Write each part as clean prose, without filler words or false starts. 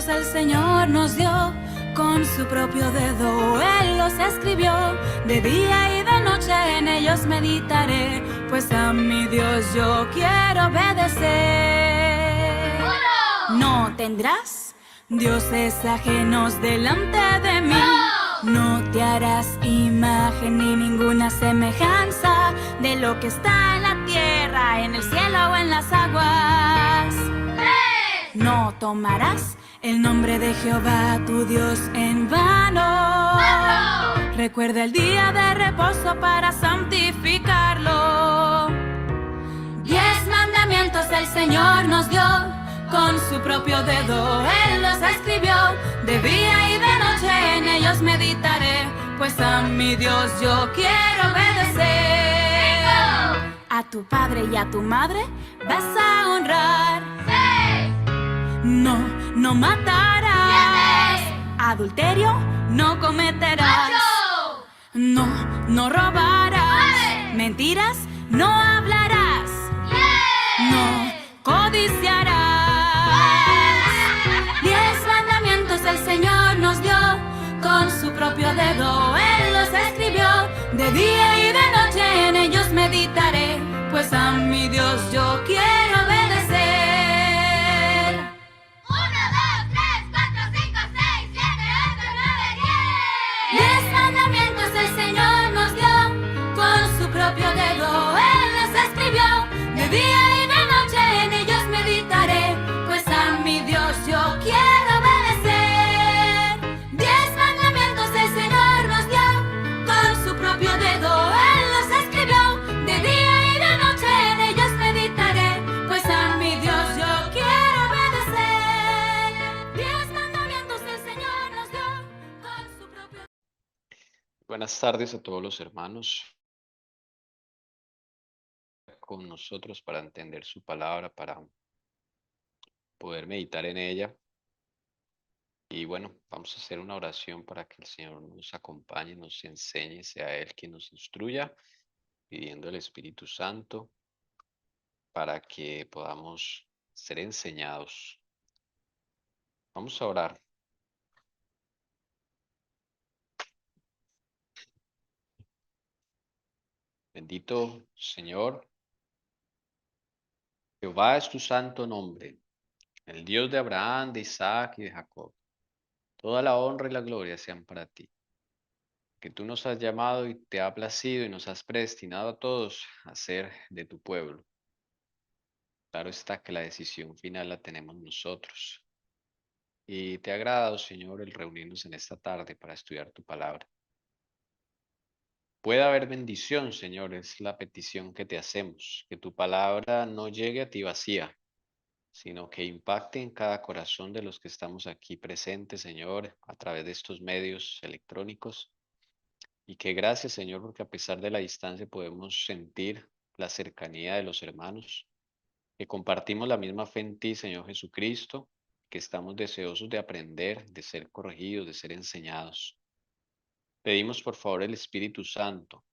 mandamientos el Señor nos dio con su propio dedo. Él los escribió, de día y de noche en ellos meditaré, pues a mi Dios yo quiero obedecer. No tendrás dioses ajenos delante de mí. No te harás imagen ni ninguna semejanza de lo que está en la tierra, en el cielo o en las aguas. No tomarás el nombre de Jehová tu Dios en vano. Recuerda el día de reposo para santificarlo. 10 mandamientos el Señor nos dio con su propio dedo. Él los escribió, de día y de noche en ellos meditaré, pues a mi Dios yo quiero obedecer. A tu padre y a tu madre vas a honrar. No matarás. Adulterio no cometerás. No robarás. Mentiras no hablarás. No codiciarás. 10 mandamientos el Señor nos dio con su propio dedo. Él los escribió, de día y de noche en ellos meditaré, pues a mi Dios yo quiero obedecer. 10 mandamientos el Señor nos dio con su propio dedo. Él los escribió, de día y de noche en ellos meditaré, pues a mi Dios yo quiero obedecer. 10 mandamientos el Señor nos dio con su propio dedo. Él los escribió, de día y de noche en ellos meditaré, pues a mi Dios yo quiero obedecer. 10 mandamientos el Señor nos dio con su propio dedo. Buenas tardes a todos los hermanos con nosotros para entender su palabra, para poder meditar en ella. Y bueno, vamos a hacer una oración para que el Señor nos acompañe, nos enseñe, sea Él quien nos instruya, pidiendo el Espíritu Santo para que podamos ser enseñados. Vamos a orar. Bendito Señor, Jehová es tu santo nombre, el Dios de Abraham, de Isaac y de Jacob. Toda la honra y la gloria sean para ti, que tú nos has llamado y te ha placido y nos has predestinado a todos a ser de tu pueblo. Claro está que la decisión final la tenemos nosotros. Y te ha agradado, Señor, el reunirnos en esta tarde para estudiar tu palabra. Puede haber bendición, Señor, es la petición que te hacemos, que tu palabra no llegue a ti vacía, sino que impacte en cada corazón de los que estamos aquí presentes, Señor, a través de estos medios electrónicos. Y que gracias, Señor, porque a pesar de la distancia podemos sentir la cercanía de los hermanos, que compartimos la misma fe en ti, Señor Jesucristo, que estamos deseosos de aprender, de ser corregidos, de ser enseñados. Pedimos por favor el Espíritu Santo.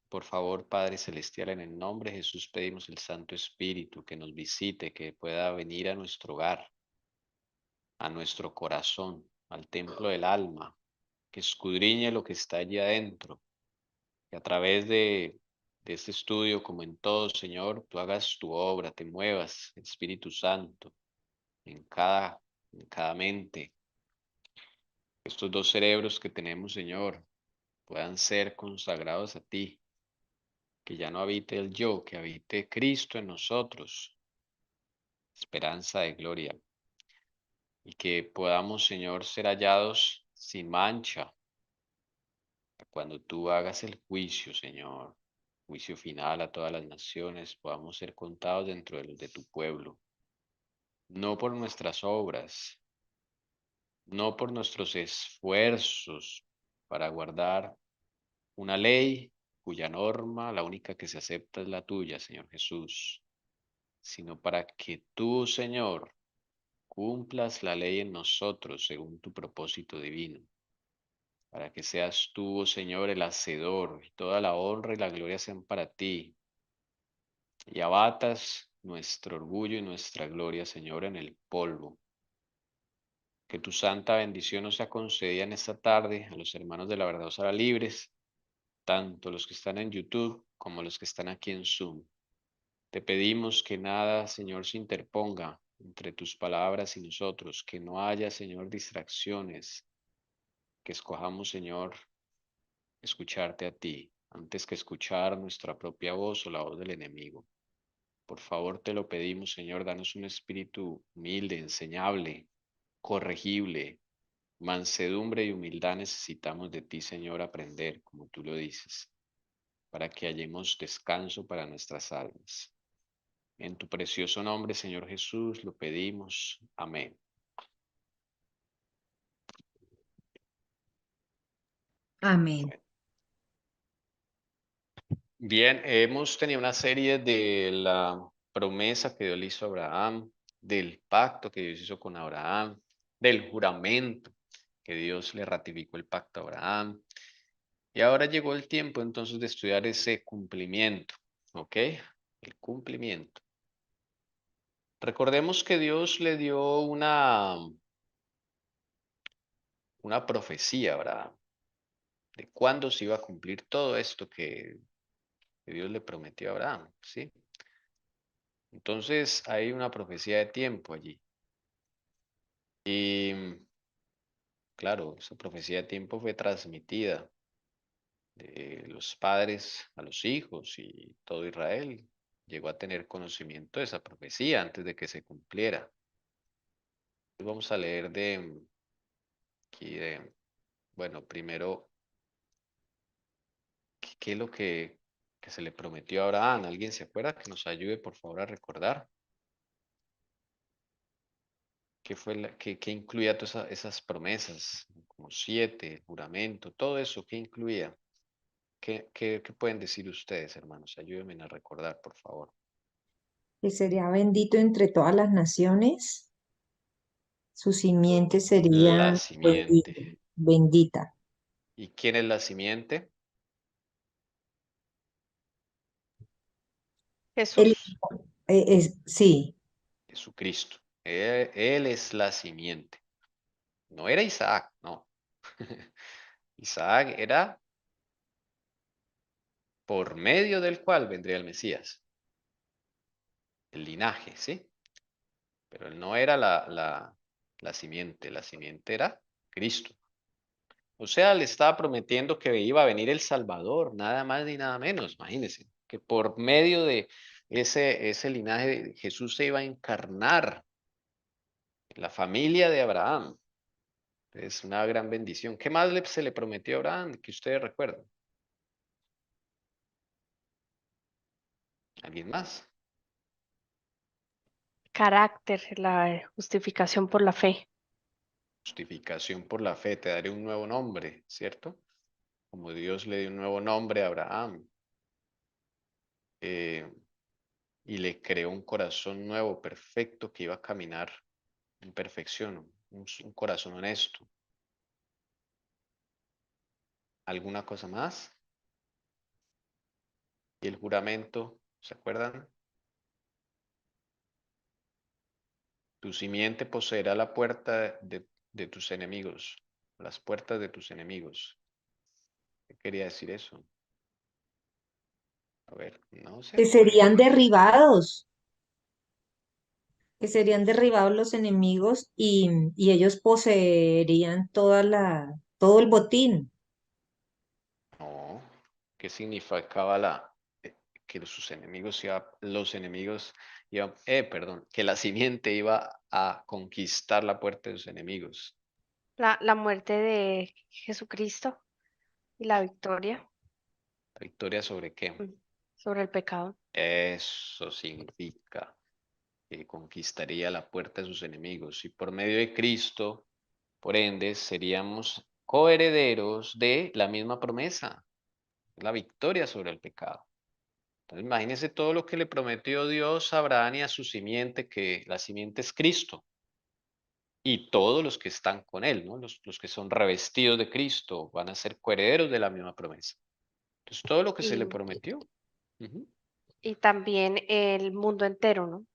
Por favor, Padre Celestial, en el nombre de Jesús pedimos el Santo Espíritu que nos visite, que pueda venir a nuestro hogar, a nuestro corazón, al templo del alma, que escudriñe lo que está allí adentro, que a través de este estudio, como en todo, Señor, tú hagas tu obra, te muevas, Espíritu Santo, en cada mente. Estos dos cerebros que tenemos, Señor, puedan ser consagrados a ti, que ya no habite el yo, que habite Cristo en nosotros, esperanza de gloria, y que podamos, Señor, ser hallados sin mancha cuando tú hagas el juicio, Señor, juicio final a todas las naciones, podamos ser contados dentro de los de tu pueblo, no por nuestras obras, no por nuestros esfuerzos para guardar una ley cuya norma, la única que se acepta es la tuya, Señor Jesús, sino para que tú, Señor, cumplas la ley en nosotros según tu propósito divino, para que seas tú, oh Señor, el hacedor, y toda la honra y la gloria sean para ti, y abatas nuestro orgullo y nuestra gloria, Señor, en el polvo, Que tu santa bendición nos sea concedida en esta tarde a los hermanos de la verdad os hará libres, tanto los que están en YouTube como los que están aquí en Zoom. Te pedimos que nada, Señor, se interponga entre tus palabras y nosotros, que no haya, Señor, distracciones, que escojamos, Señor, escucharte a ti, antes que escuchar nuestra propia voz o la voz del enemigo. Por favor, te lo pedimos, Señor, danos un espíritu humilde, enseñable, corregible, mansedumbre y humildad necesitamos de ti, Señor, aprender, como tú lo dices, para que hallemos descanso para nuestras almas. En tu precioso nombre, Señor Jesús, lo pedimos. Amén. Amén. Bien, hemos tenido una serie de la promesa que Dios le hizo a Abraham, del pacto que Dios hizo con Abraham, del juramento que Dios le ratificó el pacto a Abraham. Y ahora llegó el tiempo entonces de estudiar ese cumplimiento, ¿ok? El cumplimiento. Recordemos que Dios le dio una profecía a Abraham de cuándo se iba a cumplir todo esto que Dios le prometió a Abraham, ¿sí? Entonces hay una profecía de tiempo allí. Y claro, esa profecía de tiempo fue transmitida de los padres a los hijos y todo Israel llegó a tener conocimiento de esa profecía antes de que se cumpliera. Vamos a leer aquí bueno, primero, ¿qué es lo que se le prometió a Abraham? ¿Alguien se acuerda? Que nos ayude, por favor, a recordar. ¿Qué fue qué incluía todas esas promesas? Como 7, el juramento, todo eso, ¿qué incluía? ¿Qué pueden decir ustedes, hermanos? Ayúdenme a recordar, por favor. Que sería bendito entre todas las naciones, su simiente sería La simiente. bendita. ¿Y quién es la simiente? Él, Jesús. sí, Jesucristo. Él es la simiente. No era Isaac, no. Isaac era por medio del cual vendría el Mesías. El linaje, ¿sí? Pero él no era la simiente era Cristo. O sea, le estaba prometiendo que iba a venir el Salvador, nada más ni nada menos, imagínense, que por medio de ese linaje Jesús se iba a encarnar en la familia de Abraham. Es una gran bendición. ¿Qué más se le prometió a Abraham que ustedes recuerdan? ¿Alguien más? Carácter, la justificación por la fe. Justificación por la fe, te daré un nuevo nombre, ¿cierto? Como Dios le dio un nuevo nombre a Abraham. Y le creó un corazón nuevo, perfecto, que iba a caminar en perfección, un corazón honesto. ¿Alguna cosa más? Y el juramento, ¿se acuerdan? Tu simiente poseerá la puerta de tus enemigos, las puertas de tus enemigos. ¿Qué quería decir eso? A ver, no se que serían acuerdan. derribados, que serían derribados los enemigos y ellos poseerían todo el botín. No. ¿Qué significaba que sus enemigos perdón, que la simiente iba a conquistar la puerta de sus enemigos? La muerte de Jesucristo y la victoria ¿La victoria sobre qué? mm, sobre el pecado. Eso significa que conquistaría la puerta de sus enemigos y por medio de Cristo, por ende, seríamos coherederos de la misma promesa, la victoria sobre el pecado. Entonces, imagínense todo lo que le prometió Dios a Abraham y a su simiente, que la simiente es Cristo y todos los que están con él, ¿no? Los que son revestidos de Cristo van a ser coherederos de la misma promesa. Entonces, todo lo que se le Y, prometió. Ujú. y también el mundo entero, ¿no?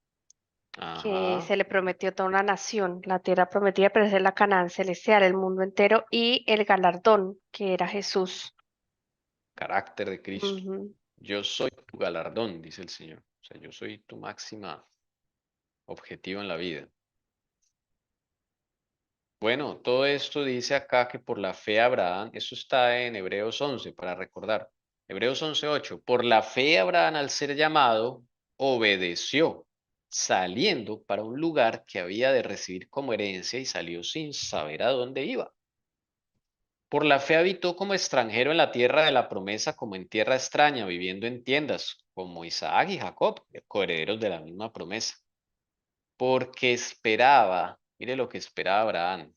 que Ajá, se le prometió toda una nación, la tierra prometida, pero esa es la Canaán celestial, el mundo entero, y el galardón, que era Jesús. carácter de Cristo. Ujú. Yo soy tu galardón, dice el Señor. O sea, yo soy tu máxima objetivo en la vida. Bueno, todo esto dice acá que por la fe Abraham, eso está en Hebreos 11 para recordar. Hebreos 11:8. Por la fe Abraham al ser llamado, obedeció, saliendo para un lugar que había de recibir como herencia y salió sin saber a dónde iba. Por la fe habitó como extranjero en la tierra de la promesa, como en tierra extraña, viviendo en tiendas, como Isaac y Jacob, coherederos de la misma promesa. Porque esperaba, mire lo que esperaba Abraham,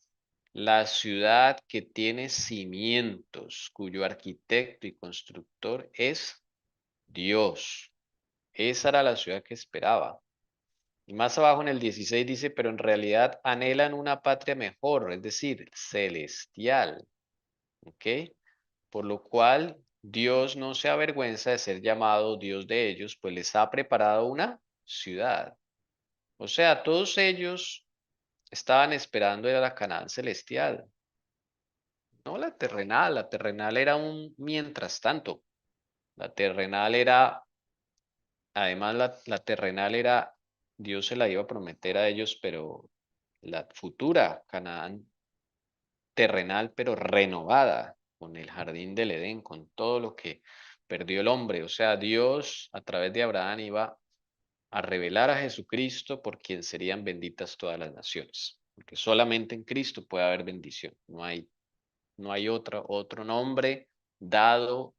la ciudad que tiene cimientos, cuyo arquitecto y constructor es Dios. Esa era la ciudad que esperaba. Y más abajo en el 16 dice, pero en realidad anhelan una patria mejor, es decir, celestial. ¿Ok? Por lo cual Dios no se avergüenza de ser llamado Dios de ellos, pues les ha preparado una ciudad. O sea, todos ellos estaban esperando era la Canaán celestial, no la terrenal. La terrenal era un mientras tanto. La terrenal era, además la terrenal era, Dios se la iba a prometer a ellos, pero la futura Canaán terrenal, pero renovada, con el jardín del Edén, con todo lo que perdió el hombre. O sea, Dios a través de Abraham iba a revelar a Jesucristo por quien serían benditas todas las naciones. Porque solamente en Cristo puede haber bendición. No hay otro nombre dado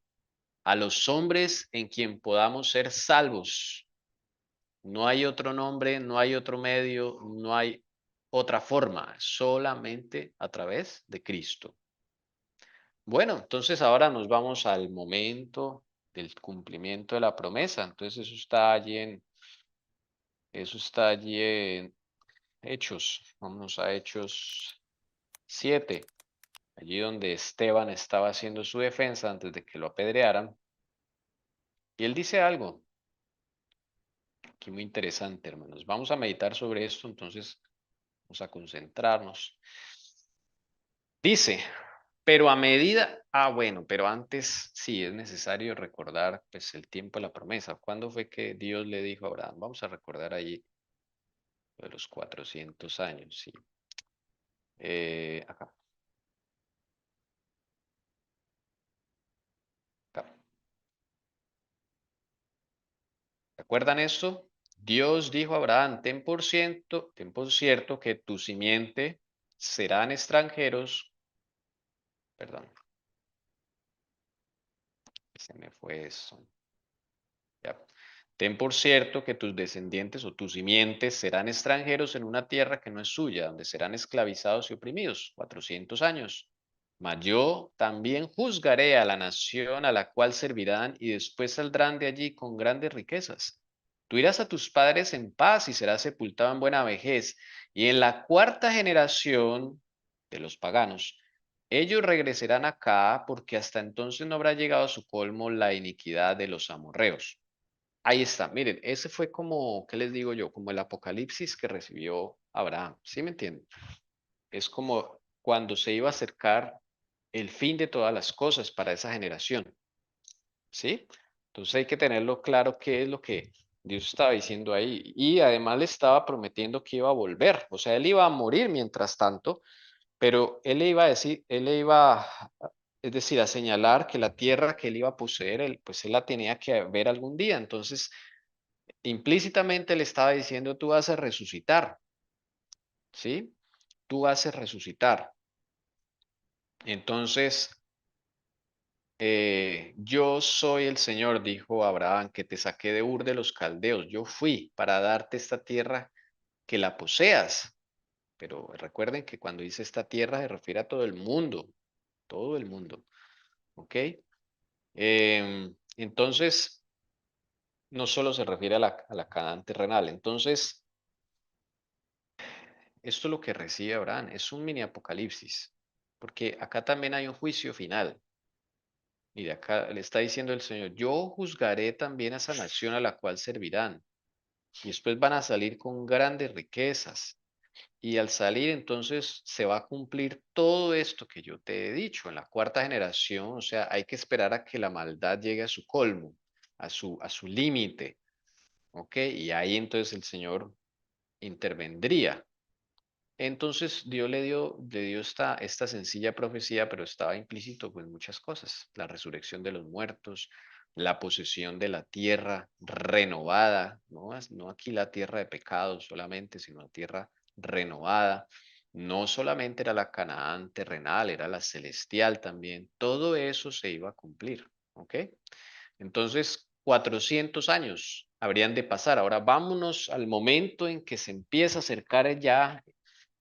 a los hombres en quien podamos ser salvos. No hay otro nombre, no hay otro medio, no hay otra forma, solamente a través de Cristo. Bueno, entonces ahora nos vamos al momento del cumplimiento de la promesa. Entonces eso está allí en Hechos. Vámonos a Hechos 7, allí donde Esteban estaba haciendo su defensa antes de que lo apedrearan. Y él dice algo aquí muy interesante, hermanos. Vamos a meditar sobre esto, entonces vamos a concentrarnos. Dice, pero a medida, bueno, pero antes sí es necesario recordar pues el tiempo de la promesa. ¿Cuándo fue que Dios le dijo a Abraham? Vamos a recordar allí lo de los 400 años, sí. Acá, acá. ¿Recuerdan esto? Dios dijo a Abraham, ten por cierto que tu simiente serán extranjeros, perdón, se me fue eso. Ya. Ten por cierto que tus descendientes o tus simientes serán extranjeros en una tierra que no es suya, donde serán esclavizados y oprimidos 400 años. Mas yo también juzgaré a la nación a la cual servirán y después saldrán de allí con grandes riquezas. Tú irás a tus padres en paz y serás sepultado en buena vejez. Y en la cuarta generación de los paganos, ellos regresarán acá porque hasta entonces no habrá llegado a su colmo la iniquidad de los amorreos. Ahí está, miren, ese fue como, ¿qué les digo yo? Como el apocalipsis que recibió Abraham, ¿sí me entienden? Es como cuando se iba a acercar el fin de todas las cosas para esa generación, ¿sí? Entonces hay que tenerlo claro qué es lo que Dios estaba diciendo ahí. Y además le estaba prometiendo que iba a volver, o sea, él iba a morir mientras tanto, pero él le iba a decir, es decir, a señalar que la tierra que él iba a poseer, pues él la tenía que ver algún día. Entonces, implícitamente le estaba diciendo, tú vas a resucitar, ¿sí? Tú vas a resucitar. Entonces, yo soy el Señor, dijo Abraham, que te saqué de Ur de los Caldeos. Yo fui para darte esta tierra que la poseas. Pero recuerden que cuando dice esta tierra se refiere a todo el mundo, ¿ok? Entonces, no solo se refiere a la Canaán terrenal. Entonces, esto es lo que recibe Abraham, es un mini apocalipsis, porque acá también hay un juicio final. Mira, acá le está diciendo el Señor, yo juzgaré también a esa nación a la cual servirán. Y después van a salir con grandes riquezas. Y al salir, entonces, se va a cumplir todo esto que yo te he dicho en la cuarta generación. O sea, hay que esperar a que la maldad llegue a su colmo, a su límite. ¿Ok? Y ahí entonces el Señor intervendría. Entonces Dios le dio esta sencilla profecía, pero estaba implícito pues muchas cosas. La resurrección de los muertos, la posesión de la tierra renovada, no aquí la tierra de pecado solamente, sino la tierra renovada. No solamente era la Canaán terrenal, era la celestial también. Todo eso se iba a cumplir. ¿Ok? Entonces, 400 años habrían de pasar. Ahora vámonos al momento en que se empieza a acercar ya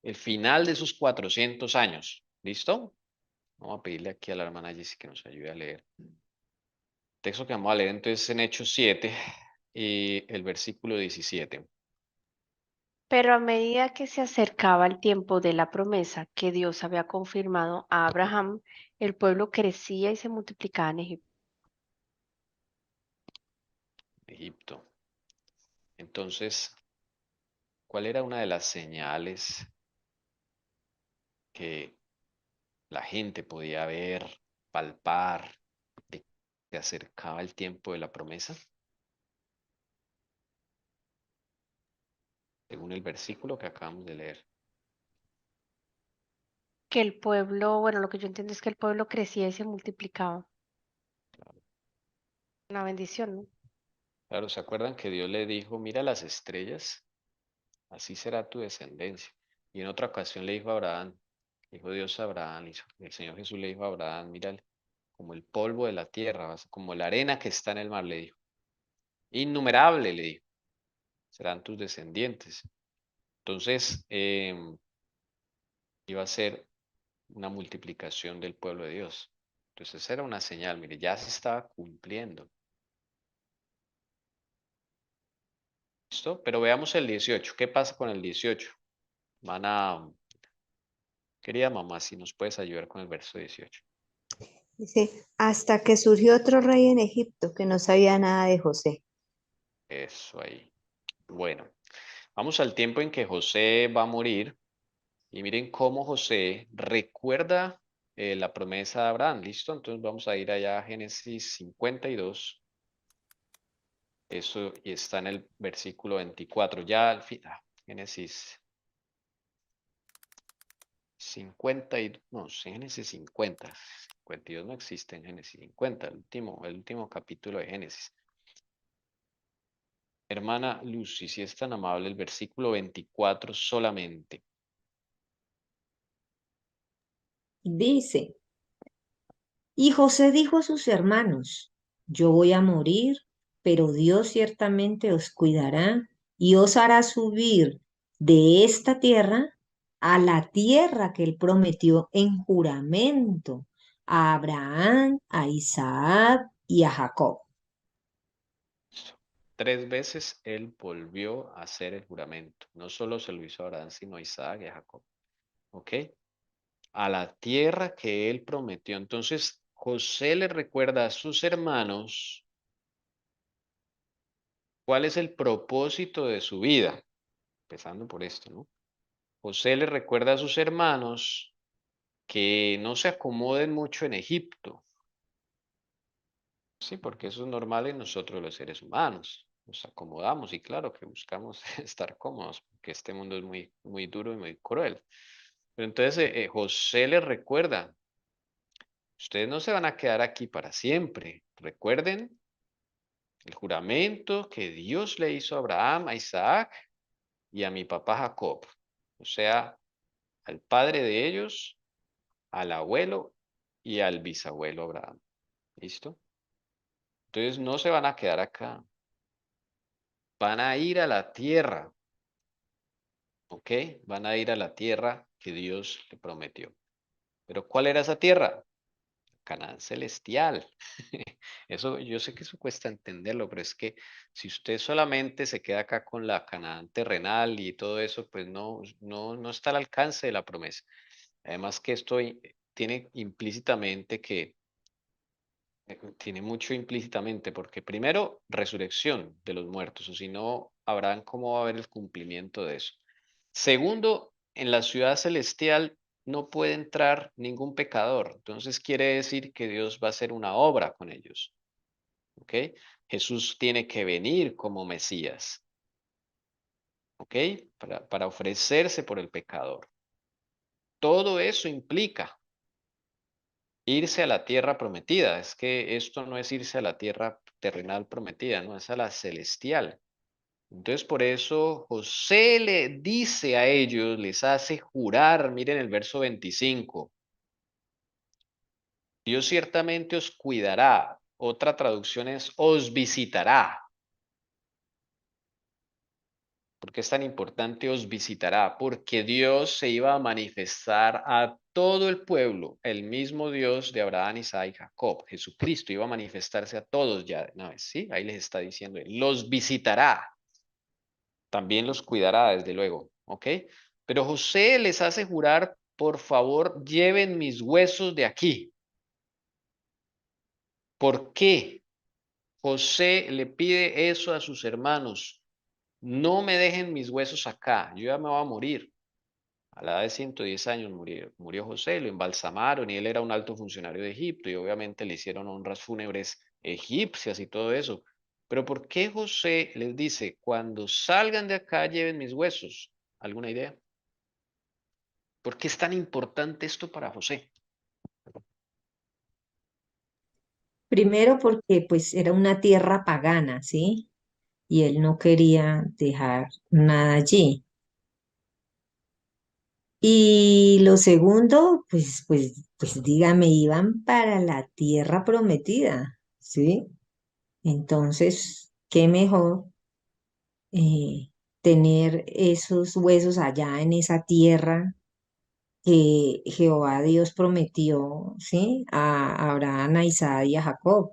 el final de esos 400 años. ¿Listo? Vamos a pedirle aquí a la hermana Jessie que nos ayude a leer. El texto que vamos a leer entonces en Hechos 7 y el versículo 17. Pero a medida que se acercaba el tiempo de la promesa que Dios había confirmado a Abraham, el pueblo crecía y se multiplicaba en Egipto. Egipto. Entonces, ¿cuál era una de las señales que la gente podía ver, palpar, de que se acercaba el tiempo de la promesa? Según el versículo que acabamos de leer. Que el pueblo, bueno, lo que yo entiendo es que el pueblo crecía y se multiplicaba. Una bendición, ¿no? Claro, ¿se acuerdan que Dios le dijo, mira las estrellas? Así será tu descendencia. Y en otra ocasión le dijo a Abraham, dijo Dios a Abraham, y el Señor Jesús le dijo a Abraham, mira, como el polvo de la tierra, como la arena que está en el mar, le dijo. Innumerable, le dijo, serán tus descendientes. Entonces, iba a ser una multiplicación del pueblo de Dios. Entonces, esa era una señal, mire, ya se estaba cumpliendo. ¿Listo? Pero veamos el 18. ¿Qué pasa con el 18? Querida mamá, si nos puedes ayudar con el verso 18. Dice, hasta que surgió otro rey en Egipto que no sabía nada de José. Eso ahí. Bueno, vamos al tiempo en que José va a morir y miren cómo José recuerda la promesa de Abraham. ¿Listo? Entonces vamos a ir allá a Génesis 52. Eso y está en el versículo 24. Ya al fin, Génesis 50 y no, Génesis 50. 52 no existe en Génesis 50, el último capítulo de Génesis. Hermana Lucy, si es tan amable, el versículo 24 solamente. Dice, y José dijo a sus hermanos, yo voy a morir, pero Dios ciertamente os cuidará y os hará subir de esta tierra a la tierra que él prometió en juramento a Abraham, a Isaac y a Jacob. 3 veces él volvió a hacer el juramento. No solo se lo hizo a Abraham, sino a Isaac y a Jacob. ¿Ok? A la tierra que él prometió. Entonces, José le recuerda a sus hermanos cuál es el propósito de su vida. Empezando por esto, ¿no? José le recuerda a sus hermanos que no se acomoden mucho en Egipto. Sí, porque eso es normal en nosotros los seres humanos. Nos acomodamos y claro que buscamos estar cómodos, porque este mundo es muy, muy duro y muy cruel. Pero entonces José les recuerda, ustedes no se van a quedar aquí para siempre. Recuerden el juramento que Dios le hizo a Abraham, a Isaac y a mi papá Jacob. O sea, al padre de ellos, al abuelo y al bisabuelo Abraham. ¿Listo? Entonces no se van a quedar acá. Van a ir a la tierra. ¿Ok? Van a ir a la tierra que Dios le prometió. Pero ¿cuál era esa tierra? Canaán celestial. Eso, yo sé que eso cuesta entenderlo, pero es que si usted solamente se queda acá con la Canaán terrenal y todo eso, pues no está al alcance de la promesa. Además que esto tiene implícitamente tiene mucho implícitamente, porque primero, resurrección de los muertos, o si no, Abraham cómo va a ver el cumplimiento de eso. Segundo, en la ciudad celestial no puede entrar ningún pecador. Entonces quiere decir que Dios va a hacer una obra con ellos. ¿Ok? Jesús tiene que venir como Mesías. ¿Ok? Para ofrecerse por el pecador. Todo eso implica irse a la tierra prometida. Es que esto no es irse a la tierra terrenal prometida, no, es a la celestial. Entonces por eso José le dice a ellos, les hace jurar, miren el verso 25, Dios ciertamente os cuidará. Otra traducción es os visitará. ¿Por qué es tan importante os visitará? Porque Dios se iba a manifestar a todo el pueblo, el mismo Dios de Abraham, Isaac y Jacob. Jesucristo iba a manifestarse a todos ya de una vez, ¿sí? Ahí les está diciendo, los visitará. También los cuidará, desde luego, ¿ok? Pero José les hace jurar, por favor, lleven mis huesos de aquí. ¿Por qué? José le pide eso a sus hermanos. No me dejen mis huesos acá, yo ya me voy a morir. A la edad de 110 años murió José, lo embalsamaron y él era un alto funcionario de Egipto y obviamente le hicieron honras fúnebres egipcias y todo eso. Pero ¿por qué José les dice, cuando salgan de acá lleven mis huesos? ¿Alguna idea? ¿Por qué es tan importante esto para José? Primero porque pues era una tierra pagana, ¿sí? Y él no quería dejar nada allí. Y lo segundo, pues dígame, iban para la tierra prometida, ¿sí? Entonces, qué mejor eh, tener esos huesos allá en esa tierra que Jehová Dios prometió, ¿sí? A Abraham, a Isaac y a Jacob.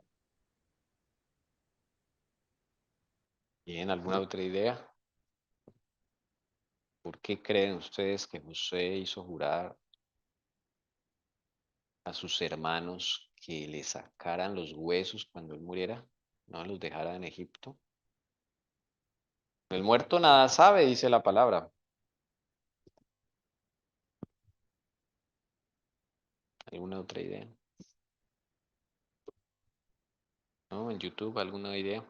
¿Tienen alguna otra idea? ¿Por qué creen ustedes que José hizo jurar a sus hermanos que le sacaran los huesos cuando él muriera? No los dejara en Egipto. El muerto nada sabe, dice la palabra. ¿Alguna otra idea? ¿No? En YouTube, ¿alguna idea?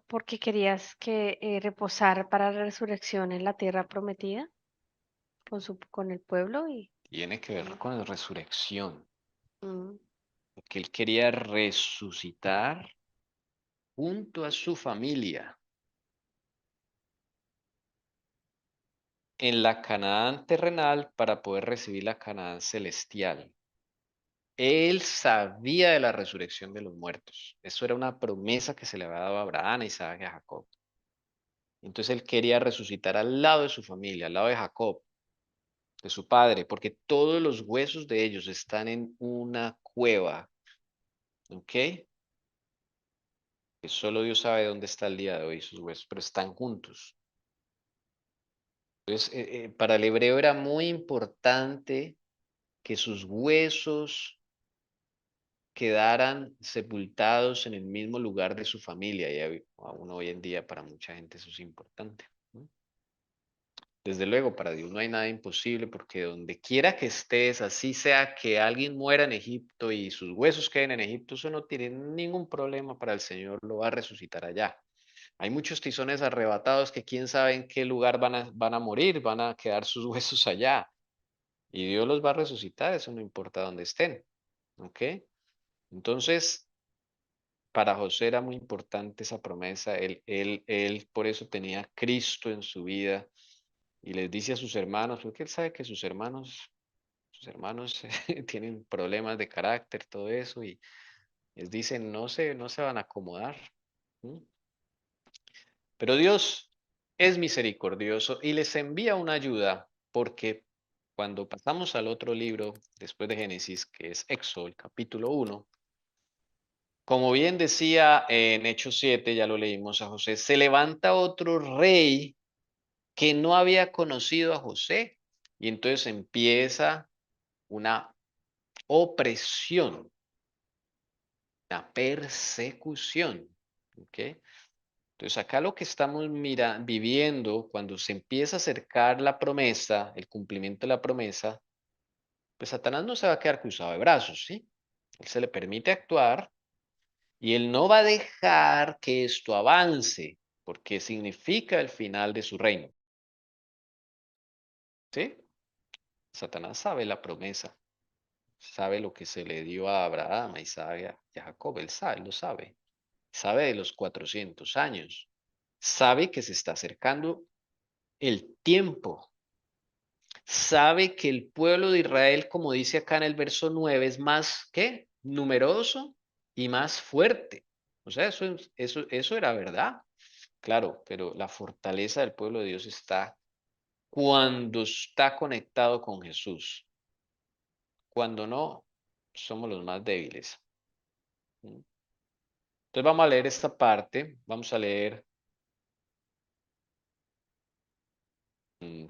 Porque querías que reposar para la resurrección en la tierra prometida con el pueblo y Tiene que ver con la resurrección. mm, Porque él quería resucitar junto a su familia en la Canaán terrenal para poder recibir la Canaán celestial. Él sabía de la resurrección de los muertos. Eso era una promesa que se le había dado a Abraham, a Isaac y a Jacob. Entonces él quería resucitar al lado de su familia, al lado de Jacob, de su padre, porque todos los huesos de ellos están en una cueva. ¿Ok? Que solo Dios sabe dónde está el día de hoy sus huesos, pero están juntos. Entonces, para el hebreo era muy importante que sus huesos quedaran sepultados en el mismo lugar de su familia. Y aún hoy en día para mucha gente eso es importante, ¿no? Desde luego, para Dios no hay nada imposible porque donde quiera que estés, así sea que alguien muera en Egipto y sus huesos queden en Egipto, eso no tiene ningún problema para el Señor, lo va a resucitar allá. Hay muchos tizones arrebatados que quién sabe en qué lugar van a morir, van a quedar sus huesos allá. Y Dios los va a resucitar, eso no importa dónde estén. ¿Ok? Entonces, para José era muy importante esa promesa. Él por eso tenía a Cristo en su vida. Y les dice a sus hermanos, porque él sabe que sus hermanos tienen problemas de carácter, todo eso, y les dice, no se van a acomodar. ¿Mm? Pero Dios es misericordioso y les envía una ayuda, porque cuando pasamos al otro libro, después de Génesis, que es Éxodo, el capítulo 1, como bien decía en Hechos 7, ya lo leímos a José, se levanta otro rey que no había conocido a José. Y entonces empieza una opresión, una persecución. ¿Ok? Entonces acá lo que estamos viviendo cuando se empieza a acercar la promesa, el cumplimiento de la promesa, pues Satanás no se va a quedar cruzado de brazos, ¿sí? Él se le permite actuar y él no va a dejar que esto avance, porque significa el final de su reino. ¿Sí? Satanás sabe la promesa, sabe lo que se le dio a Abraham, a Isaac y a Jacob, él sabe, lo sabe. Sabe de los 400 años, sabe que se está acercando el tiempo, sabe que el pueblo de Israel, como dice acá en el verso 9, es más, ¿qué? Numeroso y más fuerte. O sea, eso era verdad, claro, pero la fortaleza del pueblo de Dios está cuando está conectado con Jesús. Cuando no, somos los más débiles. ¿Mm? Entonces vamos a leer esta parte, vamos a leer,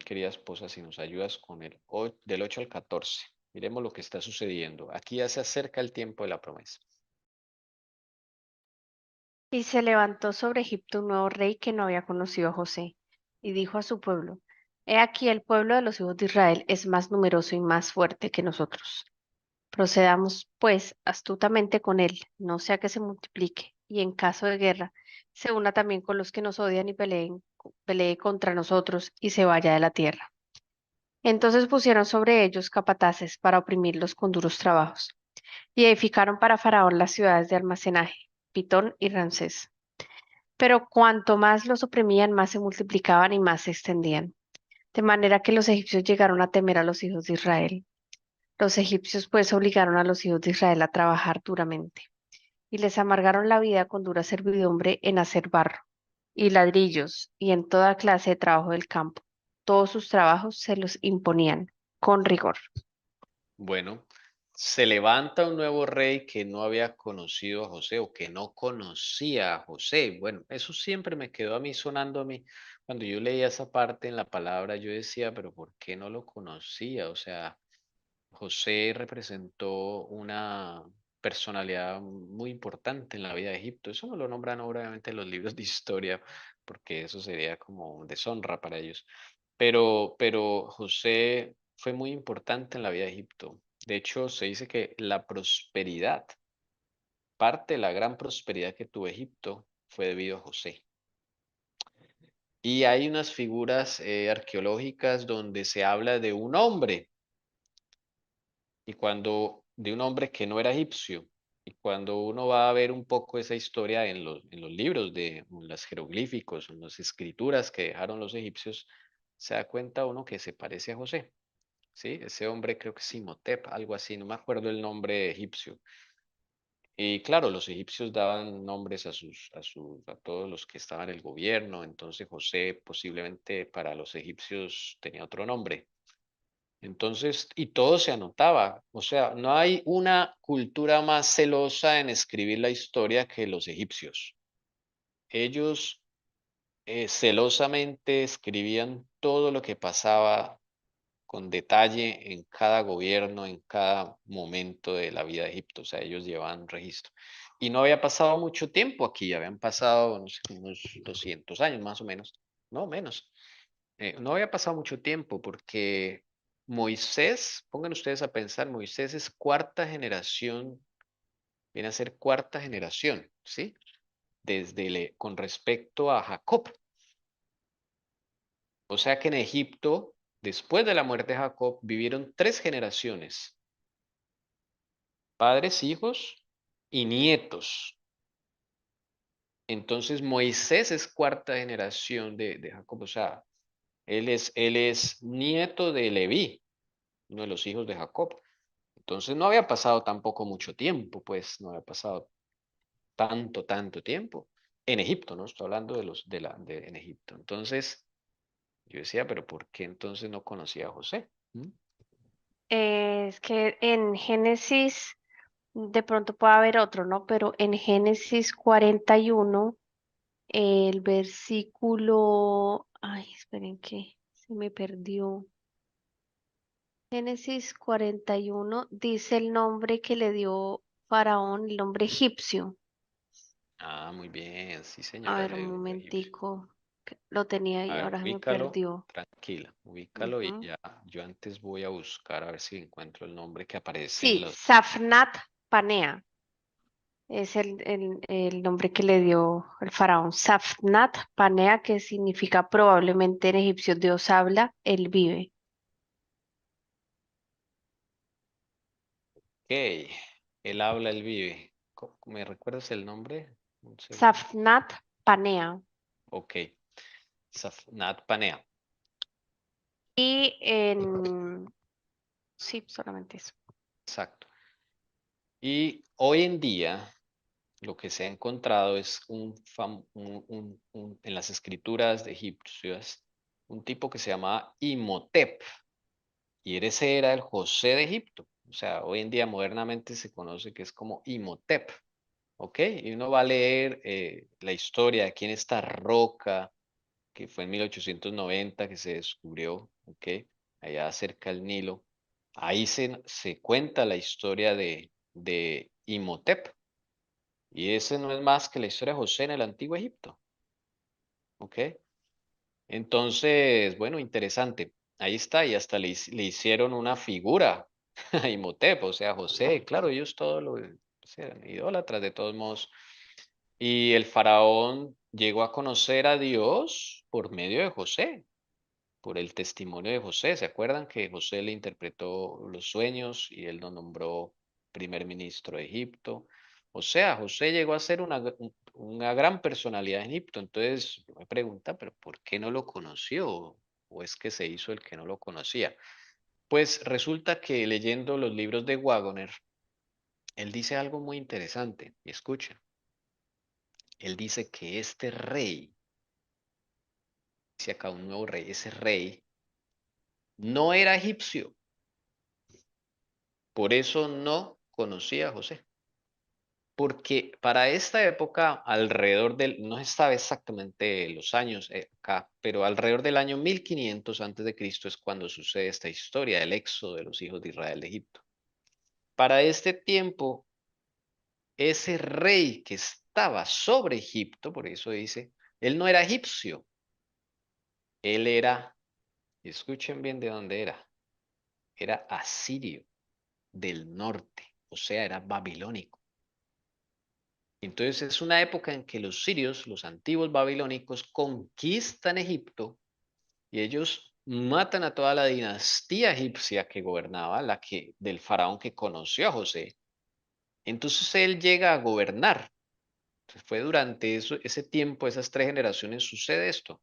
querida esposa, si nos ayudas con del 8 al 14. Miremos lo que está sucediendo. Aquí ya se acerca el tiempo de la promesa. Y se levantó sobre Egipto un nuevo rey que no había conocido a José, y dijo a su pueblo, He aquí el pueblo de los hijos de Israel es más numeroso y más fuerte que nosotros. Procedamos, pues, astutamente con él, no sea que se multiplique, y en caso de guerra, se una también con los que nos odian y pelee contra nosotros y se vaya de la tierra. Entonces pusieron sobre ellos capataces para oprimirlos con duros trabajos, y edificaron para Faraón las ciudades de almacenaje, Pitón y Ramsés. Pero cuanto más los oprimían, más se multiplicaban y más se extendían. De manera que los egipcios llegaron a temer a los hijos de Israel. Los egipcios pues obligaron a los hijos de Israel a trabajar duramente y les amargaron la vida con dura servidumbre en hacer barro y ladrillos y en toda clase de trabajo del campo. Todos sus trabajos se los imponían con rigor. Bueno, se levanta un nuevo rey que no había conocido a José o que no conocía a José. Bueno, eso siempre me quedó a mí sonando a mí. Cuando yo leía esa parte en la palabra, yo decía, pero ¿por qué no lo conocía? O sea, José representó una personalidad muy importante en la vida de Egipto. Eso no lo nombran obviamente en los libros de historia, porque eso sería como deshonra para ellos. Pero José fue muy importante en la vida de Egipto. De hecho, se dice que la prosperidad, parte de la gran prosperidad que tuvo Egipto, fue debido a José. Y hay unas figuras arqueológicas donde se habla de un hombre y cuando de un hombre que no era egipcio. Y cuando uno va a ver un poco esa historia en los libros de los jeroglíficos, en las escrituras que dejaron los egipcios, se da cuenta uno que se parece a José. ¿Sí? Ese hombre creo que es Imhotep, algo así, no me acuerdo el nombre egipcio. Y claro, los egipcios daban nombres a todos los que estaban en el gobierno, entonces José posiblemente para los egipcios tenía otro nombre. Entonces, y todo se anotaba. O sea, no hay una cultura más celosa en escribir la historia que los egipcios. Ellos celosamente escribían todo lo que pasaba con detalle en cada gobierno, en cada momento de la vida de Egipto. O sea, ellos llevaban registro. Y no había pasado mucho tiempo aquí, habían pasado, no sé, unos 200 años más o menos, no menos. No había pasado mucho tiempo porque Moisés, pongan ustedes a pensar, Moisés es cuarta generación, viene a ser cuarta generación, ¿sí? Con respecto a Jacob. O sea que en Egipto, después de la muerte de Jacob, vivieron 3 generaciones, padres, hijos y nietos. Entonces Moisés es cuarta generación de Jacob, o sea, él es nieto de Leví, uno de los hijos de Jacob. Entonces no había pasado tampoco mucho tiempo, pues no había pasado tanto tiempo en Egipto, ¿no? Estoy hablando en Egipto. Entonces yo decía, pero ¿por qué entonces no conocía a José? ¿Mm? Es que en Génesis, de pronto puede haber otro, ¿no? Pero en Génesis 41, el versículo, ay, esperen que se me perdió. Génesis 41 dice el nombre que le dio Faraón, el nombre egipcio. Ah, muy bien. Sí, A señora, ver, le un dio duro egipcio. momentico. Que lo tenía A ahí, ver, ahora se me ubícalo, perdió. tranquila, ubícalo y Ujú. ya. Yo antes voy a buscar a ver si encuentro el nombre que aparece en Sí, los... Safnat Panea. Es el nombre que le dio el faraón. Safnat Panea, que significa probablemente en egipcio Dios habla, él vive. Ok, él habla, él vive. ¿Me recuerdas el nombre? Un segundo. Safnat Panea. Ok, Safnat Panea. Y sí, solamente eso. Exacto. Y hoy en día lo que se ha encontrado es en las escrituras de egipcios, un tipo que se llama Imhotep. Y ese era el José de Egipto. O sea, hoy en día modernamente se conoce que es como Imhotep. ¿Ok? Y uno va a leer la historia de aquí en esta roca que fue en 1890 que se descubrió, ¿ok? Allá cerca del Nilo. Ahí se cuenta la historia de Imhotep. Y ese no es más que la historia de José en el antiguo Egipto, ¿ok? Entonces, bueno, interesante. Ahí está, y hasta le hicieron una figura a Imhotep, o sea, José. Claro, ellos todos lo pues, eran idólatras de todos modos. Y el faraón llegó a conocer a Dios por medio de José, por el testimonio de José. ¿Se acuerdan que José le interpretó los sueños y él lo nombró primer ministro de Egipto? O sea, José llegó a ser una gran personalidad en Egipto. Entonces, me pregunta, ¿pero por qué no lo conoció? ¿O es que se hizo el que no lo conocía? Pues resulta que leyendo los libros de Waggoner, él dice algo muy interesante. Y escuchen, él dice que este rey, dice acá un nuevo rey, ese rey no era egipcio, por eso no conocía a José. Porque para esta época, alrededor del, no se sabe exactamente los años acá, pero alrededor del año 1500 antes de Cristo es cuando sucede esta historia del éxodo de los hijos de Israel de Egipto. Para este tiempo, ese rey que estaba sobre Egipto, por eso dice, él no era egipcio, él era, escuchen bien de dónde era asirio del norte, o sea, era babilónico. Entonces es una época en que los sirios, los antiguos babilónicos, conquistan Egipto y ellos matan a toda la dinastía egipcia que gobernaba, la que del faraón que conoció a José. Entonces él llega a gobernar. Entonces, fue durante ese tiempo, esas 3 generaciones, sucede esto.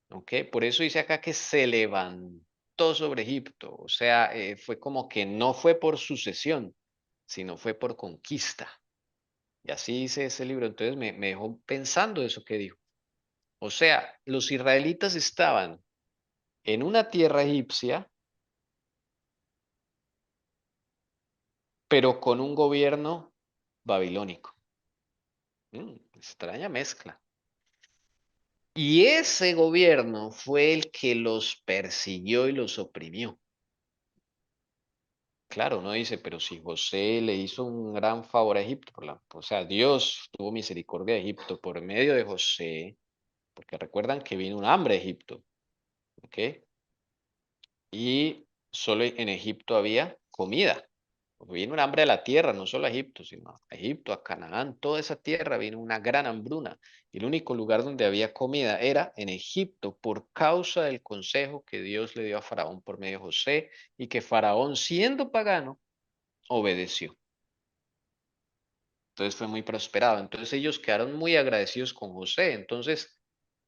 ¿Ok? Por eso dice acá que se levantó sobre Egipto. O sea, fue como que no fue por sucesión, sino fue por conquista. Y así dice ese libro. Entonces me dejó pensando eso que dijo. O sea, los israelitas estaban en una tierra egipcia, pero con un gobierno babilónico. Extraña mezcla. Y ese gobierno fue el que los persiguió y los oprimió. Claro, uno dice, pero si José le hizo un gran favor a Egipto, o sea, Dios tuvo misericordia de Egipto por medio de José, porque recuerdan que vino un hambre a Egipto, ¿ok? Y solo en Egipto había comida. Porque vino un hambre a la tierra, no solo a Egipto, sino a Egipto, a Canaán, toda esa tierra vino una gran hambruna. Y el único lugar donde había comida era en Egipto por causa del consejo que Dios le dio a Faraón por medio de José y que Faraón, siendo pagano, obedeció. Entonces fue muy prosperado. Entonces ellos quedaron muy agradecidos con José. Entonces,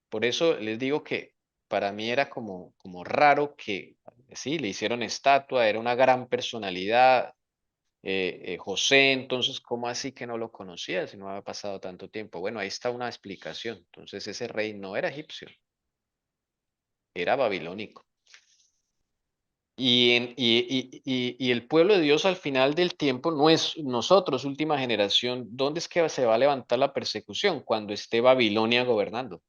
por eso les digo que para mí era como raro que, sí, le hicieron estatua, era una gran personalidad. José, entonces, ¿cómo así que no lo conocía si no había pasado tanto tiempo? Bueno, ahí está una explicación. Entonces, ese rey no era egipcio, era babilónico. Y el pueblo de Dios al final del tiempo no es nosotros, última generación. ¿Dónde es que se va a levantar la persecución? Cuando esté Babilonia gobernando.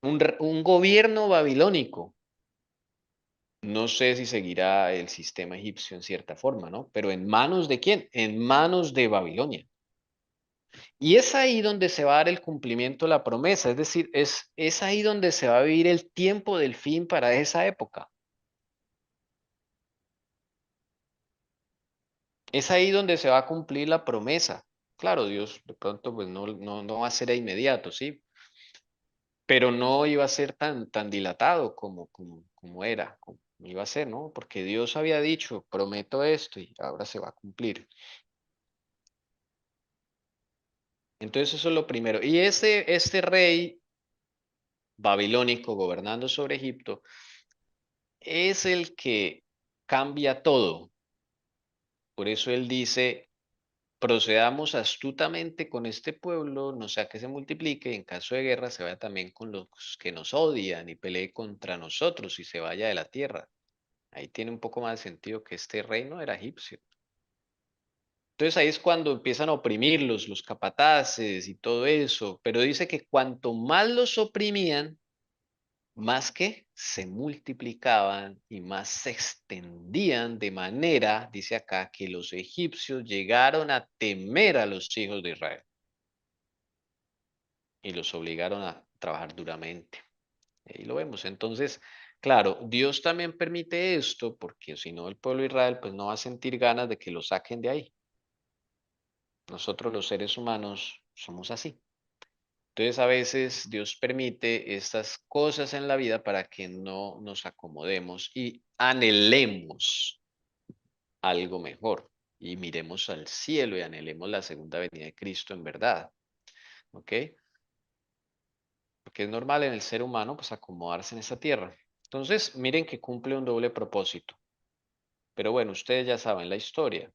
Un gobierno babilónico. No sé si seguirá el sistema egipcio en cierta forma, ¿no? Pero ¿en manos de quién? En manos de Babilonia. Y es ahí donde se va a dar el cumplimiento de la promesa, es decir, es ahí donde se va a vivir el tiempo del fin para esa época. Es ahí donde se va a cumplir la promesa. Claro, Dios de pronto pues no va a ser de inmediato, ¿sí? Pero no iba a ser tan dilatado como era, como iba a ser, ¿no? Porque Dios había dicho, prometo esto y ahora se va a cumplir. Entonces eso es lo primero. Y este rey babilónico gobernando sobre Egipto es el que cambia todo. Por eso él dice, procedamos astutamente con este pueblo, no sea que se multiplique, y en caso de guerra se vaya también con los que nos odian y pelee contra nosotros y se vaya de la tierra. Ahí tiene un poco más de sentido que este reino era egipcio. Entonces ahí es cuando empiezan a oprimirlos, los capataces y todo eso, pero dice que cuanto más los oprimían, más que se multiplicaban y más se extendían de manera, dice acá, que los egipcios llegaron a temer a los hijos de Israel y los obligaron a trabajar duramente. Ahí lo vemos. Entonces, claro, Dios también permite esto porque si no el pueblo de Israel pues no va a sentir ganas de que lo saquen de ahí. Nosotros los seres humanos somos así. Entonces a veces Dios permite estas cosas en la vida para que no nos acomodemos y anhelemos algo mejor y miremos al cielo y anhelemos la segunda venida de Cristo en verdad. ¿Ok? Porque es normal en el ser humano pues acomodarse en esta tierra. Entonces miren que cumple un doble propósito. Pero bueno, ustedes ya saben la historia.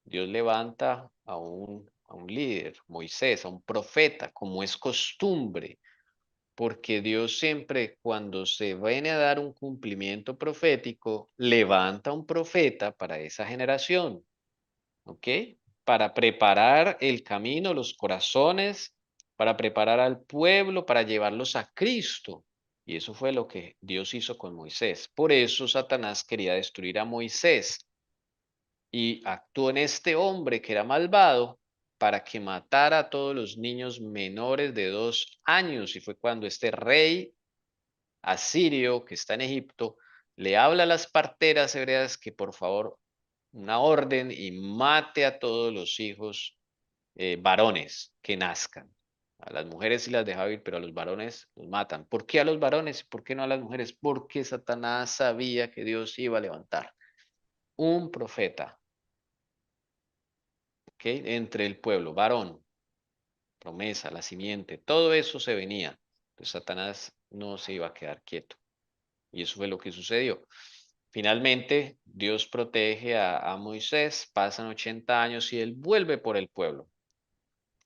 Dios levanta a un líder, Moisés, a un profeta, como es costumbre. Porque Dios siempre cuando se viene a dar un cumplimiento profético, levanta un profeta para esa generación, ¿ok? Para preparar el camino, los corazones, para preparar al pueblo, para llevarlos a Cristo. Y eso fue lo que Dios hizo con Moisés. Por eso Satanás quería destruir a Moisés y actuó en este hombre que era malvado para que matara a todos los niños menores de 2 años. Y fue cuando este rey asirio que está en Egipto le habla a las parteras hebreas que por favor una orden y mate a todos los hijos varones que nazcan. A las mujeres sí las deja vivir, pero a los varones los matan. ¿Por qué a los varones y por qué no a las mujeres? Porque Satanás sabía que Dios iba a levantar un profeta, ¿ok? Entre el pueblo, varón, promesa, la simiente, todo eso se venía. Entonces Satanás no se iba a quedar quieto. Y eso fue lo que sucedió. Finalmente, Dios protege a Moisés, pasan 80 años y él vuelve por el pueblo.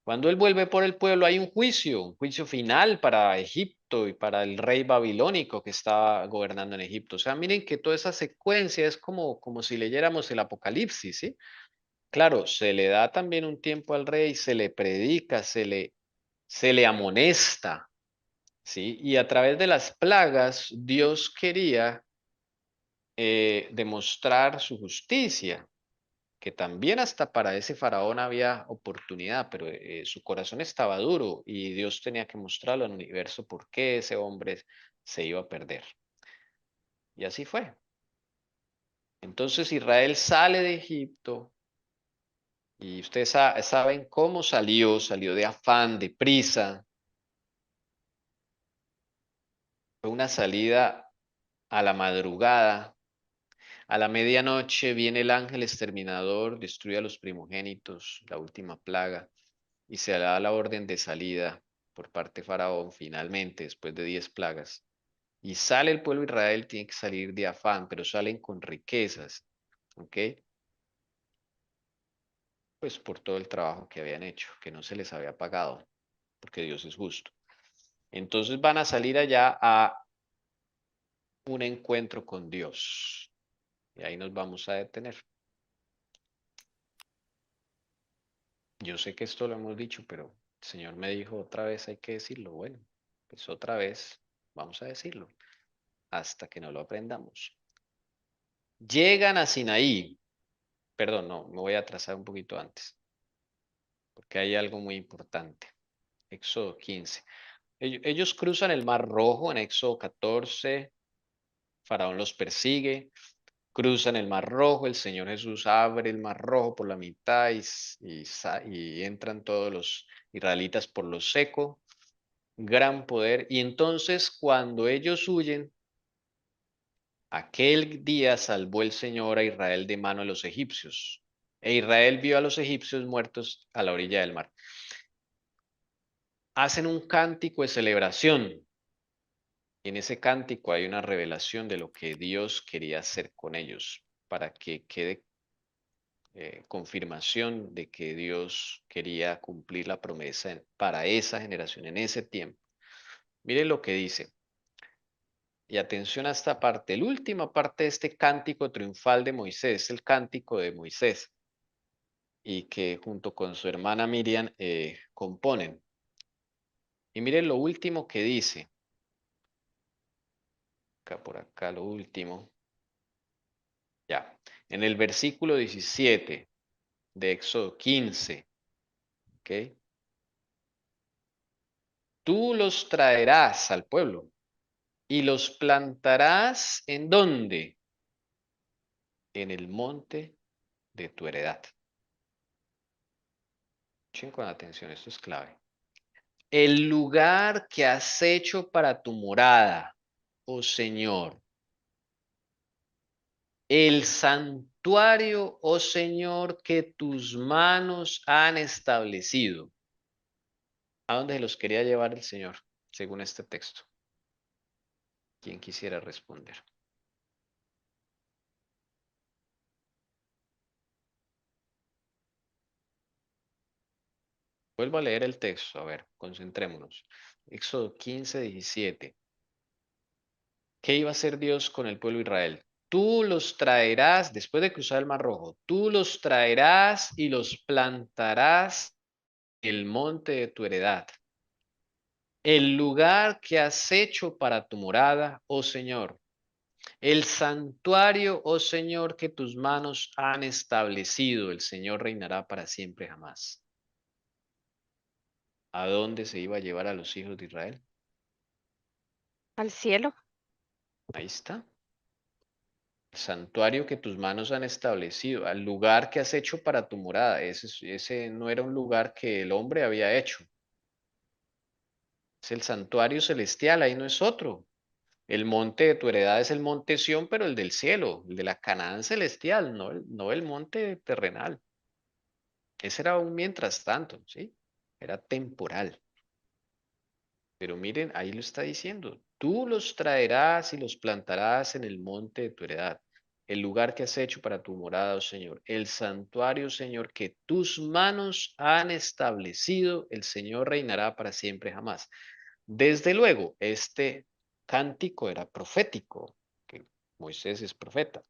Cuando él vuelve por el pueblo hay un juicio final para Egipto y para el rey babilónico que estaba gobernando en Egipto. O sea, miren que toda esa secuencia es como si leyéramos el Apocalipsis, ¿sí? Claro, se le da también un tiempo al rey, se le predica, se le amonesta, ¿sí? Y a través de las plagas, Dios quería demostrar su justicia, que también hasta para ese faraón había oportunidad, pero su corazón estaba duro y Dios tenía que mostrarlo al universo por qué ese hombre se iba a perder. Y así fue. Entonces Israel sale de Egipto y ustedes saben cómo salió de afán, de prisa. Fue una salida a la madrugada. A la medianoche viene el ángel exterminador, destruye a los primogénitos, la última plaga, y se da la orden de salida por parte de Faraón finalmente, después de 10 plagas. Y sale el pueblo de Israel, tiene que salir de afán, pero salen con riquezas, ¿ok? Pues por todo el trabajo que habían hecho, que no se les había pagado, porque Dios es justo. Entonces van a salir allá a un encuentro con Dios. Y ahí nos vamos a detener. Yo sé que esto lo hemos dicho, pero el Señor me dijo otra vez hay que decirlo. Bueno, pues otra vez vamos a decirlo hasta que no lo aprendamos. Llegan a Sinaí. Perdón, no, me voy a atrasar un poquito antes. porque hay algo muy importante. Éxodo 15. Ellos cruzan el Mar Rojo en Éxodo 14. Faraón los persigue. Cruzan el Mar Rojo. El Señor Jesús abre el Mar Rojo por la mitad y entran todos los israelitas por lo seco. Gran poder. Y entonces cuando ellos huyen, aquel día salvó el Señor a Israel de mano de los egipcios. E Israel vio a los egipcios muertos a la orilla del mar. Hacen un cántico de celebración. Y en ese cántico hay una revelación de lo que Dios quería hacer con ellos, para que quede confirmación de que Dios quería cumplir la promesa para esa generación en ese tiempo. Miren lo que dice. Y atención a esta parte, la última parte de este cántico triunfal de Moisés, el cántico de Moisés, y que junto con su hermana Miriam componen. Y miren lo último que dice. Acá por acá lo último. Ya, en el versículo 17 de Éxodo 15, ¿ok? Tú los traerás al pueblo y los plantarás ¿en dónde? En el monte de tu heredad. Escuchen con atención, esto es clave. El lugar que has hecho para tu morada, oh Señor. El santuario, oh Señor, que tus manos han establecido. ¿A dónde se los quería llevar el Señor, según este texto? ¿Quién quisiera responder? Vuelvo a leer el texto, a ver, concentrémonos. Éxodo 15, 17. ¿Qué iba a hacer Dios con el pueblo de Israel? Tú los traerás, después de cruzar el Mar Rojo, tú los traerás y los plantarás en el monte de tu heredad. El lugar que has hecho para tu morada, oh Señor. El santuario, oh Señor, que tus manos han establecido. El Señor reinará para siempre jamás. ¿A dónde se iba a llevar a los hijos de Israel? Al cielo. Ahí está. El santuario que tus manos han establecido, al lugar que has hecho para tu morada. Ese no era un lugar que el hombre había hecho. Es el santuario celestial, ahí no es otro. El monte de tu heredad es el monte Sión, pero el del cielo, el de la Canaán celestial, no el monte terrenal. Ese era un mientras tanto, ¿sí? Era temporal. Pero miren, ahí lo está diciendo. Tú los traerás y los plantarás en el monte de tu heredad, el lugar que has hecho para tu morada, oh Señor. El santuario, Señor, que tus manos han establecido, el Señor reinará para siempre jamás. Desde luego, este cántico era profético, que Moisés es profeta,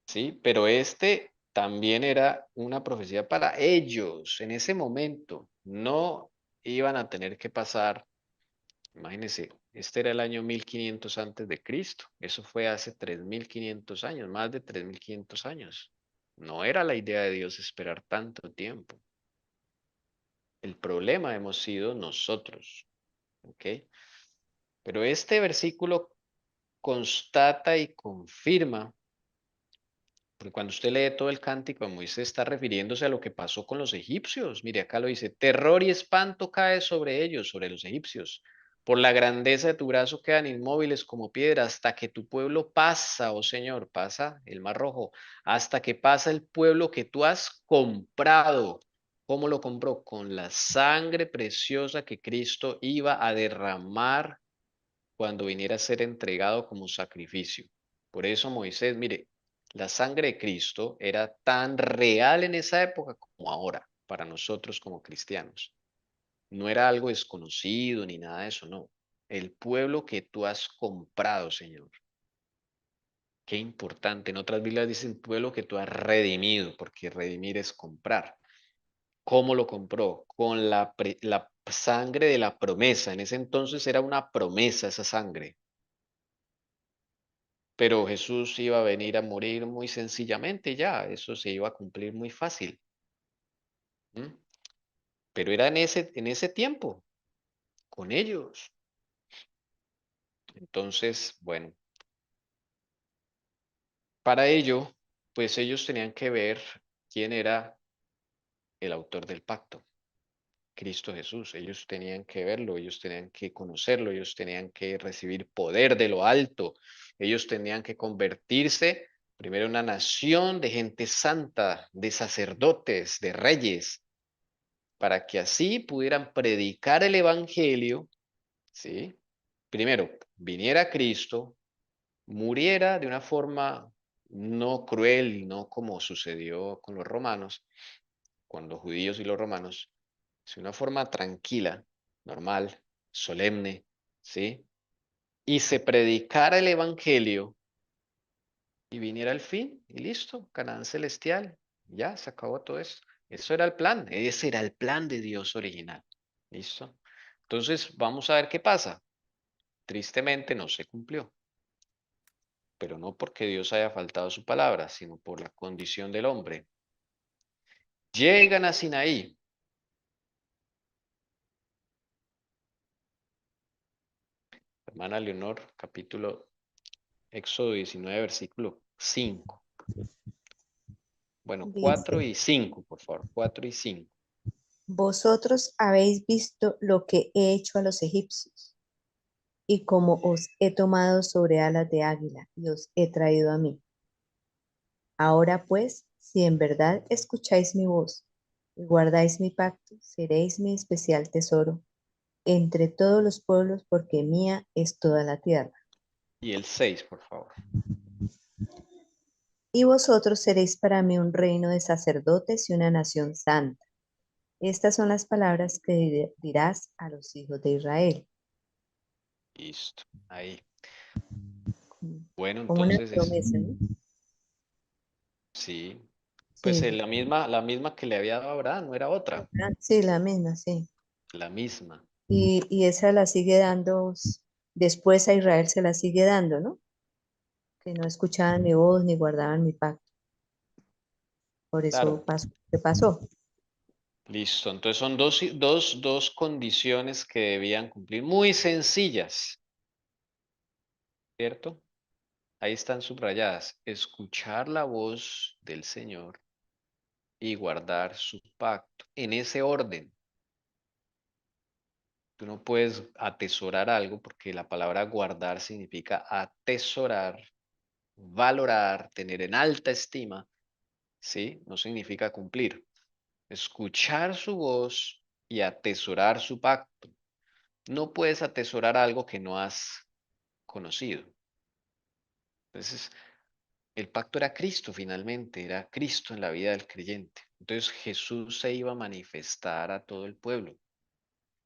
¿sí? Pero este también era una profecía para ellos en ese momento. No iban a tener que pasar. Imagínense, este era el año 1500 antes de Cristo. Eso fue hace 3500 años, más de 3500 años. No era la idea de Dios esperar tanto tiempo. El problema hemos sido nosotros, ¿ok? Pero este versículo constata y confirma, porque cuando usted lee todo el cántico de Moisés está refiriéndose a lo que pasó con los egipcios. Mire, acá lo dice, terror y espanto cae sobre ellos, sobre los egipcios. Por la grandeza de tu brazo quedan inmóviles como piedra hasta que tu pueblo pasa, oh Señor, pasa el Mar Rojo, hasta que pasa el pueblo que tú has comprado. ¿Cómo lo compró? Con la sangre preciosa que Cristo iba a derramar cuando viniera a ser entregado como sacrificio. Por eso Moisés, mire, la sangre de Cristo era tan real en esa época como ahora, para nosotros como cristianos. No era algo desconocido ni nada de eso, no. El pueblo que tú has comprado, Señor. Qué importante. En otras Biblias dicen pueblo que tú has redimido, porque redimir es comprar. ¿Cómo lo compró? Con la sangre de la promesa. En ese entonces era una promesa esa sangre. Pero Jesús iba a venir a morir muy sencillamente ya. Eso se iba a cumplir muy fácil. ¿Mm? Pero era en ese tiempo, con ellos. Entonces, bueno, para ello, pues ellos tenían que ver quién era el autor del pacto, Cristo Jesús. Ellos tenían que verlo, ellos tenían que conocerlo, ellos tenían que recibir poder de lo alto, ellos tenían que convertirse primero en una nación de gente santa, de sacerdotes, de reyes, para que así pudieran predicar el evangelio, ¿sí? Primero, viniera Cristo, muriera de una forma no cruel, no como sucedió con los romanos, con los judíos y los romanos, sino una forma tranquila, normal, solemne, ¿sí? Y se predicara el evangelio y viniera el fin y listo, Canaán celestial, ya se acabó todo eso. Eso era el plan, ese era el plan de Dios original. ¿Listo? Entonces, vamos a ver qué pasa. Tristemente no se cumplió, pero no porque Dios haya faltado su palabra, sino por la condición del hombre. Llegan a Sinaí. Hermana Leonor, capítulo Éxodo 19, versículo 5. Bueno, 4 Dice, y 5, por favor, 4 y 5. vosotros habéis visto lo que he hecho a los egipcios y cómo os he tomado sobre alas de águila y os he traído a mí. Ahora pues, si en verdad escucháis mi voz y guardáis mi pacto, seréis mi especial tesoro entre todos los pueblos, porque mía es toda la tierra. Y el 6, por favor. Y vosotros seréis para mí un reino de sacerdotes y una nación santa. Estas son las palabras que dirás a los hijos de Israel. Listo, ahí. Como Bueno, como una entonces es, promesa, ¿no? sí, pues Sí, la misma que le había dado a Abraham, no era otra, sí, la misma, sí. la misma. Y esa la sigue dando, después a Israel se la sigue dando, ¿no? Que no escuchaban mi voz ni guardaban mi pacto. Por eso Claro, pasó, ¿qué pasó? listo. Entonces son dos condiciones que debían cumplir, muy sencillas, ¿cierto? Ahí están subrayadas. Escuchar la voz del Señor y guardar su pacto. En ese orden. Tú no puedes atesorar algo porque la palabra guardar significa atesorar, valorar, tener en alta estima, ¿sí? No significa cumplir. Escuchar su voz y atesorar su pacto. No puedes atesorar algo que no has conocido. Entonces, el pacto era Cristo finalmente, era Cristo en la vida del creyente. Entonces Jesús se iba a manifestar a todo el pueblo.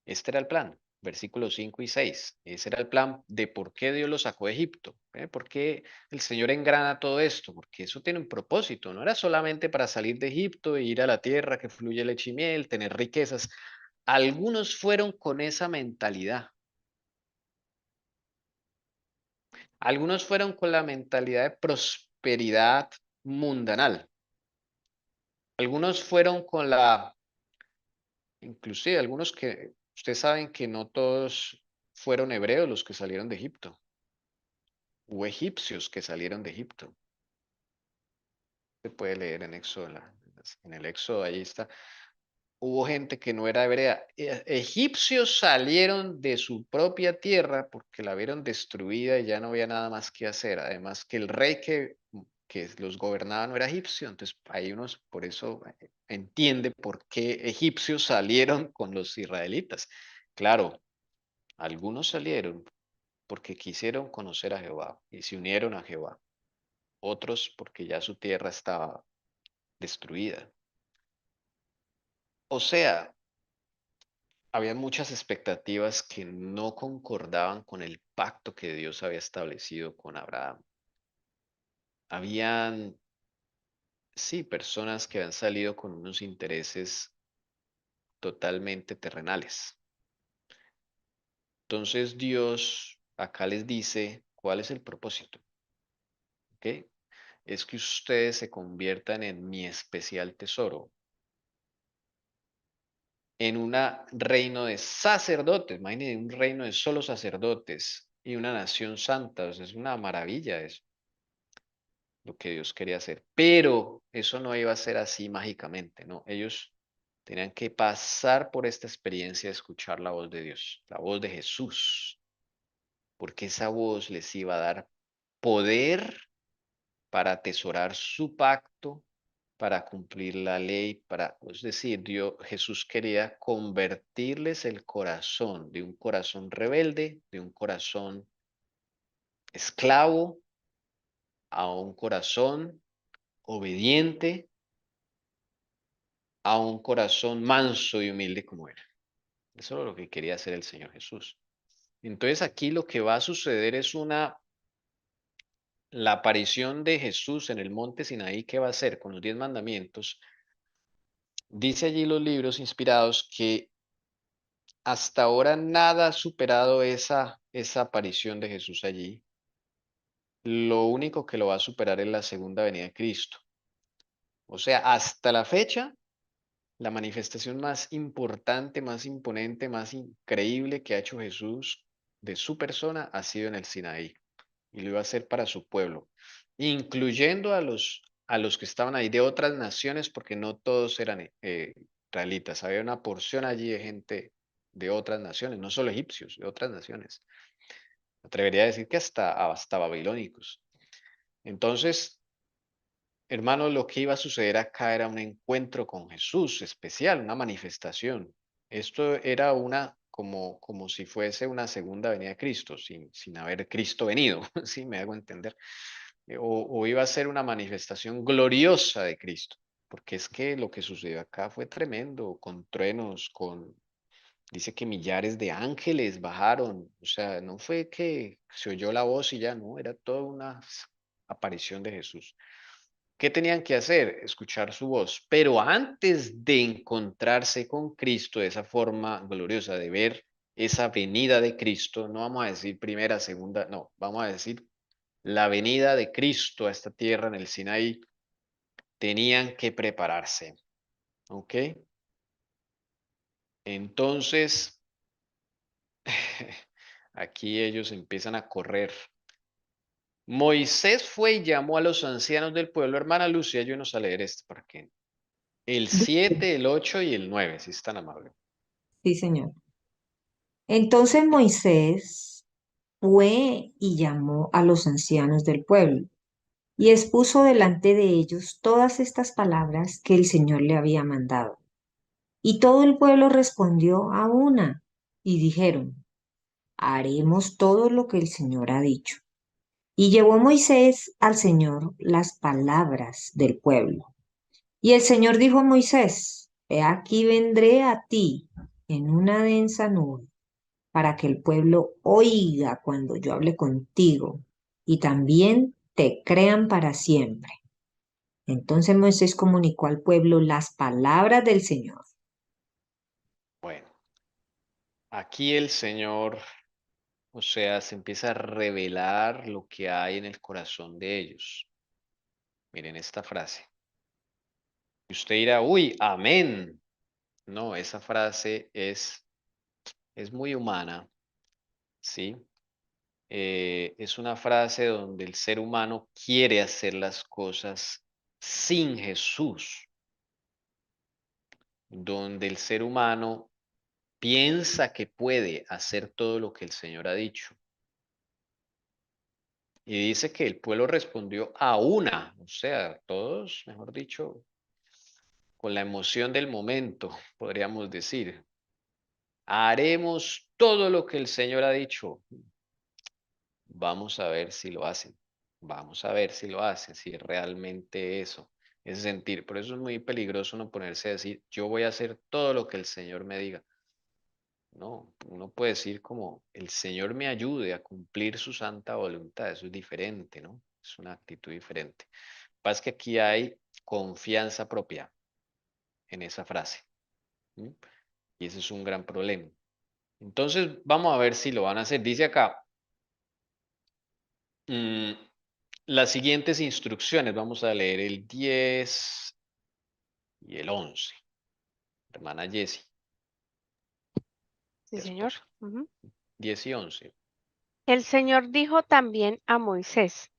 Este era el plan, versículos 5 y 6. Ese era el plan de por qué Dios los sacó de Egipto. ¿Por qué el Señor engrana todo esto? Porque eso tiene un propósito. No era solamente para salir de Egipto e ir a la tierra que fluye leche y miel, tener riquezas. Algunos fueron con esa mentalidad. Algunos fueron con la mentalidad de prosperidad mundanal. Algunos fueron con inclusive algunos que, ustedes saben que no todos fueron hebreos los que salieron de Egipto. Hubo egipcios que salieron de Egipto. Se puede leer en Éxodo, en el Éxodo, ahí está. Hubo gente que no era hebrea. Egipcios salieron de su propia tierra porque la vieron destruida y ya no había nada más que hacer. Además que el rey que los gobernaba no era egipcio. Entonces hay unos, por eso entiende por qué egipcios salieron con los israelitas. Claro, algunos salieron porque quisieron conocer a Jehová y se unieron a Jehová. Otros porque ya su tierra estaba destruida. O sea, había muchas expectativas que no concordaban con el pacto que Dios había establecido con Abraham. Habían, sí, personas que habían salido con unos intereses totalmente terrenales. Entonces Dios acá les dice cuál es el propósito, ¿ok? Es que ustedes se conviertan en mi especial tesoro. en un reino de sacerdotes. Imagínense, un reino de solo sacerdotes y una nación santa. O sea, es una maravilla eso, lo que Dios quería hacer. Pero eso no iba a ser así mágicamente, ¿no? Ellos tenían que pasar por esta experiencia de escuchar la voz de Dios, la voz de Jesús, porque esa voz les iba a dar poder para atesorar su pacto, para cumplir la ley, es decir, Jesús quería convertirles el corazón de un corazón rebelde, de un corazón esclavo, a un corazón obediente, a un corazón manso y humilde como era. Eso es lo que quería hacer el Señor Jesús. Entonces aquí lo que va a suceder es la aparición de Jesús en el monte Sinaí. ¿Qué va a hacer con los 10 mandamientos? Dice allí los libros inspirados que hasta ahora nada ha superado esa aparición de Jesús allí. Lo único que lo va a superar es la segunda venida de Cristo. O sea, hasta la fecha, la manifestación más importante, más imponente, más increíble que ha hecho Jesús de su persona ha sido en el Sinaí. Y lo iba a hacer para su pueblo, incluyendo a los que estaban ahí de otras naciones, porque no todos eran israelitas. Había una porción allí de gente de otras naciones, no solo egipcios, de otras naciones. Me atrevería a decir que hasta babilónicos. Entonces, hermanos, lo que iba a suceder acá era un encuentro con Jesús especial, una manifestación. Esto era como si fuese una segunda venida de Cristo, sin haber Cristo venido, si me hago entender. O iba a ser una manifestación gloriosa de Cristo, porque es que lo que sucedió acá fue tremendo, con truenos, dice que millares de ángeles bajaron, o sea, no fue que se oyó la voz y ya, no, era toda una aparición de Jesús. ¿Qué tenían que hacer? Escuchar su voz. Pero antes de encontrarse con Cristo de esa forma gloriosa, de ver esa venida de Cristo, no vamos a decir primera, segunda, no, vamos a decir la venida de Cristo a esta tierra en el Sinaí, tenían que prepararse. ¿Ok? Entonces, aquí ellos empiezan a correr. Moisés fue y llamó a los ancianos del pueblo. Hermana Lucia, ayúdenos a leer esto para que el Dice, 7, el 8 y el 9, si es tan amable. sí, señor. Entonces Moisés fue y llamó a los ancianos del pueblo y expuso delante de ellos todas estas palabras que el Señor le había mandado. Y todo el pueblo respondió a una y dijeron, haremos todo lo que el Señor ha dicho. Y llevó Moisés al Señor las palabras del pueblo. Y el Señor dijo a Moisés, he aquí vendré a ti en una densa nube, para que el pueblo oiga cuando yo hable contigo, y también te crean para siempre. Entonces Moisés comunicó al pueblo las palabras del Señor. Bueno, aquí el Señor, o sea, se empieza a revelar lo que hay en el corazón de ellos. Miren esta frase. Y usted dirá, uy, amén. No, esa frase es muy humana, ¿sí? Es una frase donde el ser humano quiere hacer las cosas sin Jesús, donde el ser humano piensa que puede hacer todo lo que el Señor ha dicho. Y dice que el pueblo respondió a una, o sea, todos, mejor dicho, con la emoción del momento, podríamos decir. Haremos todo lo que el Señor ha dicho. Vamos a ver si lo hacen. Vamos a ver si lo hacen, si realmente eso es sentir. Por eso es muy peligroso no ponerse a decir, yo voy a hacer todo lo que el Señor me diga. No, uno puede decir como, el Señor me ayude a cumplir su santa voluntad. Eso es diferente, ¿no? Es una actitud diferente. Lo que pasa es que aquí hay confianza propia en esa frase. ¿Sí? Y ese es un gran problema. Entonces, vamos a ver si lo van a hacer. Dice acá, las siguientes instrucciones. Vamos a leer el 10 y el 11. Hermana Jessie. Sí, Ya señor. esposo. Ujú. 10 y 11. El Señor dijo también a Moisés,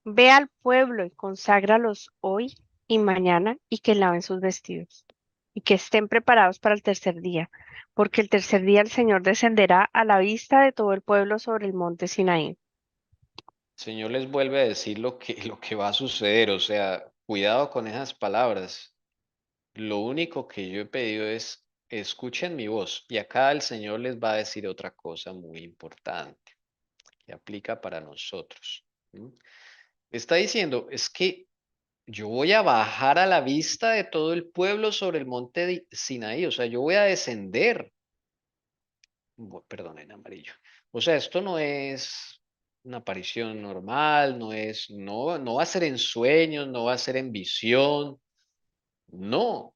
ve al pueblo y conságralos hoy y mañana y que laven sus vestidos y que estén preparados para el tercer día, porque el tercer día el Señor descenderá a la vista de todo el pueblo sobre el monte Sinaí. El Señor les vuelve a decir lo que va a suceder, o sea, cuidado con esas palabras. Lo único que yo he pedido es, escuchen mi voz. Y acá el Señor les va a decir otra cosa muy importante que aplica para nosotros. ¿M? Está diciendo, es que yo voy a bajar a la vista de todo el pueblo sobre el monte de Sinaí, o sea, yo voy a descender. Perdón, en amarillo. O sea, esto no es una aparición normal, no va a ser en sueños, no va a ser en visión, no.